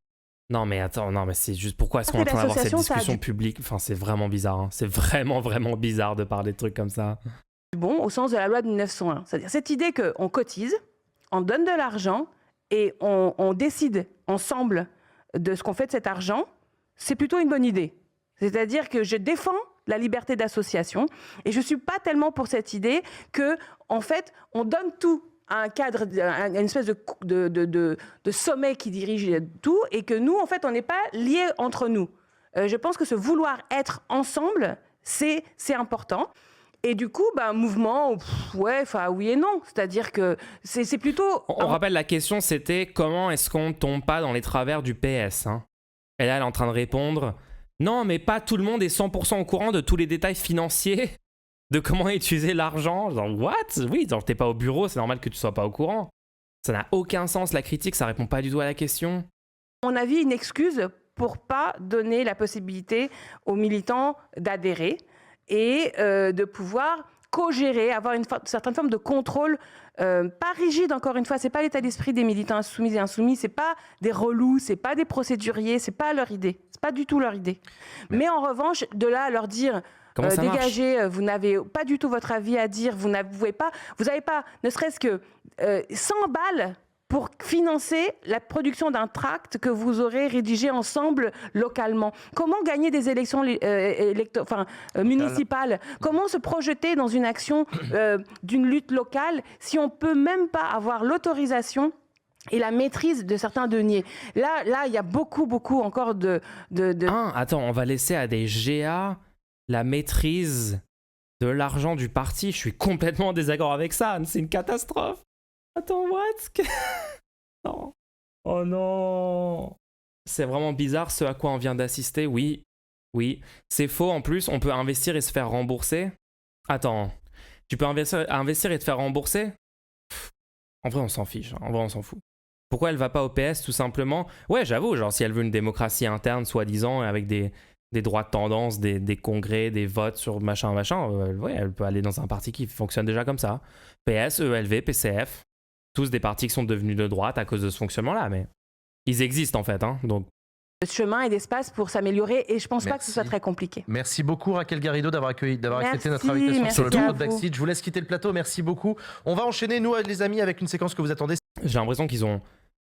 Non mais attends, non mais c'est juste pourquoi est-ce qu'on est en train d'avoir cette discussion publique? Enfin, c'est vraiment bizarre, hein. C'est vraiment, vraiment bizarre de parler de trucs comme ça. Bon, au sens de la loi de 1901. C'est-à-dire cette idée qu'on cotise, on donne de l'argent et on décide ensemble de ce qu'on fait de cet argent, c'est plutôt une bonne idée. C'est-à-dire que je défends la liberté d'association et je ne suis pas tellement pour cette idée que, en fait, on donne tout à un cadre, à une espèce de sommet qui dirige tout et que nous, en fait, on n'est pas liés entre nous. Je pense que ce vouloir être ensemble, c'est important. Et du coup, mouvement, oui et non. C'est-à-dire que c'est plutôt... On rappelle, la question, c'était comment est-ce qu'on ne tombe pas dans les travers du PS, hein. Et là, elle est en train de répondre, non, mais pas tout le monde est 100% au courant de tous les détails financiers, de comment utiliser l'argent. Genre, what? Oui, genre, t'es pas au bureau, c'est normal que tu sois pas au courant. Ça n'a aucun sens, la critique, ça répond pas du tout à la question. À mon avis, une excuse pour pas donner la possibilité aux militants d'adhérer et de pouvoir co-gérer, avoir une certaine forme de contrôle, pas rigide encore une fois, c'est pas l'état d'esprit des militants insoumis et insoumis, c'est pas des relous, c'est pas des procéduriers, c'est pas leur idée, c'est pas du tout leur idée. Mais en revanche, de là à leur dire dégagez, vous n'avez pas du tout votre avis à dire, vous n'avez pas, ne serait-ce que 100 balles pour financer la production d'un tract que vous aurez rédigé ensemble localement. Comment gagner des élections municipales? Comment se projeter dans une action d'une lutte locale si on ne peut même pas avoir l'autorisation et la maîtrise de certains deniers? Là, il y a beaucoup encore de... Attends, on va laisser à des GA la maîtrise de l'argent du parti. Je suis complètement en désaccord avec ça. C'est une catastrophe. Attends, what? Non. Oh non. C'est vraiment bizarre ce à quoi on vient d'assister. Oui. C'est faux en plus. On peut investir et se faire rembourser. Attends. Tu peux investir et te faire rembourser? En vrai, on s'en fiche. En vrai, on s'en fout. Pourquoi elle va pas au PS tout simplement? Ouais, j'avoue. Genre, si elle veut une démocratie interne, soi-disant, avec des droits de tendance, des congrès, des votes sur machin, elle peut aller dans un parti qui fonctionne déjà comme ça. PS, ELV, PCF. Tous des partis qui sont devenus de droite à cause de ce fonctionnement-là, mais ils existent en fait, hein, donc. De chemin et d'espace pour s'améliorer et je pense pas que ce soit très compliqué. Merci beaucoup Raquel Garrido d'avoir accepté notre invitation sur le plateau de Backseat. Je vous laisse quitter le plateau, merci beaucoup. On va enchaîner, nous les amis, avec une séquence que vous attendez. J'ai l'impression qu'ils ont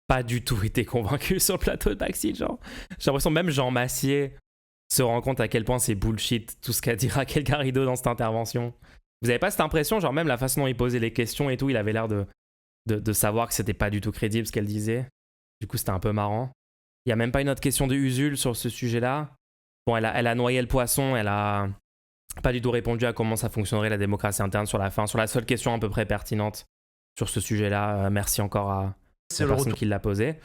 pas du tout été convaincus sur le plateau de Backseat, genre. J'ai l'impression même Jean Massier se rend compte à quel point c'est bullshit tout ce qu'a dit Raquel Garrido dans cette intervention. Vous avez pas cette impression, genre même la façon dont il posait les questions et tout, il avait l'air de savoir que c'était pas du tout crédible ce qu'elle disait. Du coup, c'était un peu marrant. Il y a même pas une autre question de Usul sur ce sujet-là. Bon, elle a noyé le poisson, elle a pas du tout répondu à comment ça fonctionnerait la démocratie interne sur la fin, sur la seule question à peu près pertinente sur ce sujet-là. Merci encore à la personne qui l'a posé.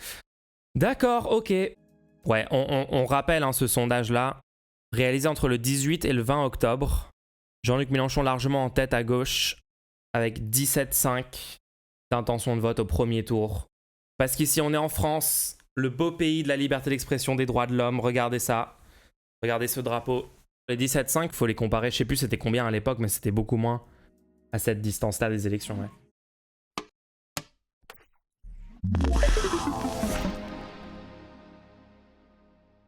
D'accord, ok. Ouais, on rappelle hein, ce sondage-là, réalisé entre le 18 et le 20 octobre. Jean-Luc Mélenchon largement en tête à gauche, avec 17,5 d'intention de vote au premier tour. Parce qu'ici, on est en France, le beau pays de la liberté d'expression, des droits de l'homme. Regardez ça. Regardez ce drapeau. Les 17,5, il faut les comparer. Je sais plus c'était combien à l'époque, mais c'était beaucoup moins à cette distance-là des élections. Ouais.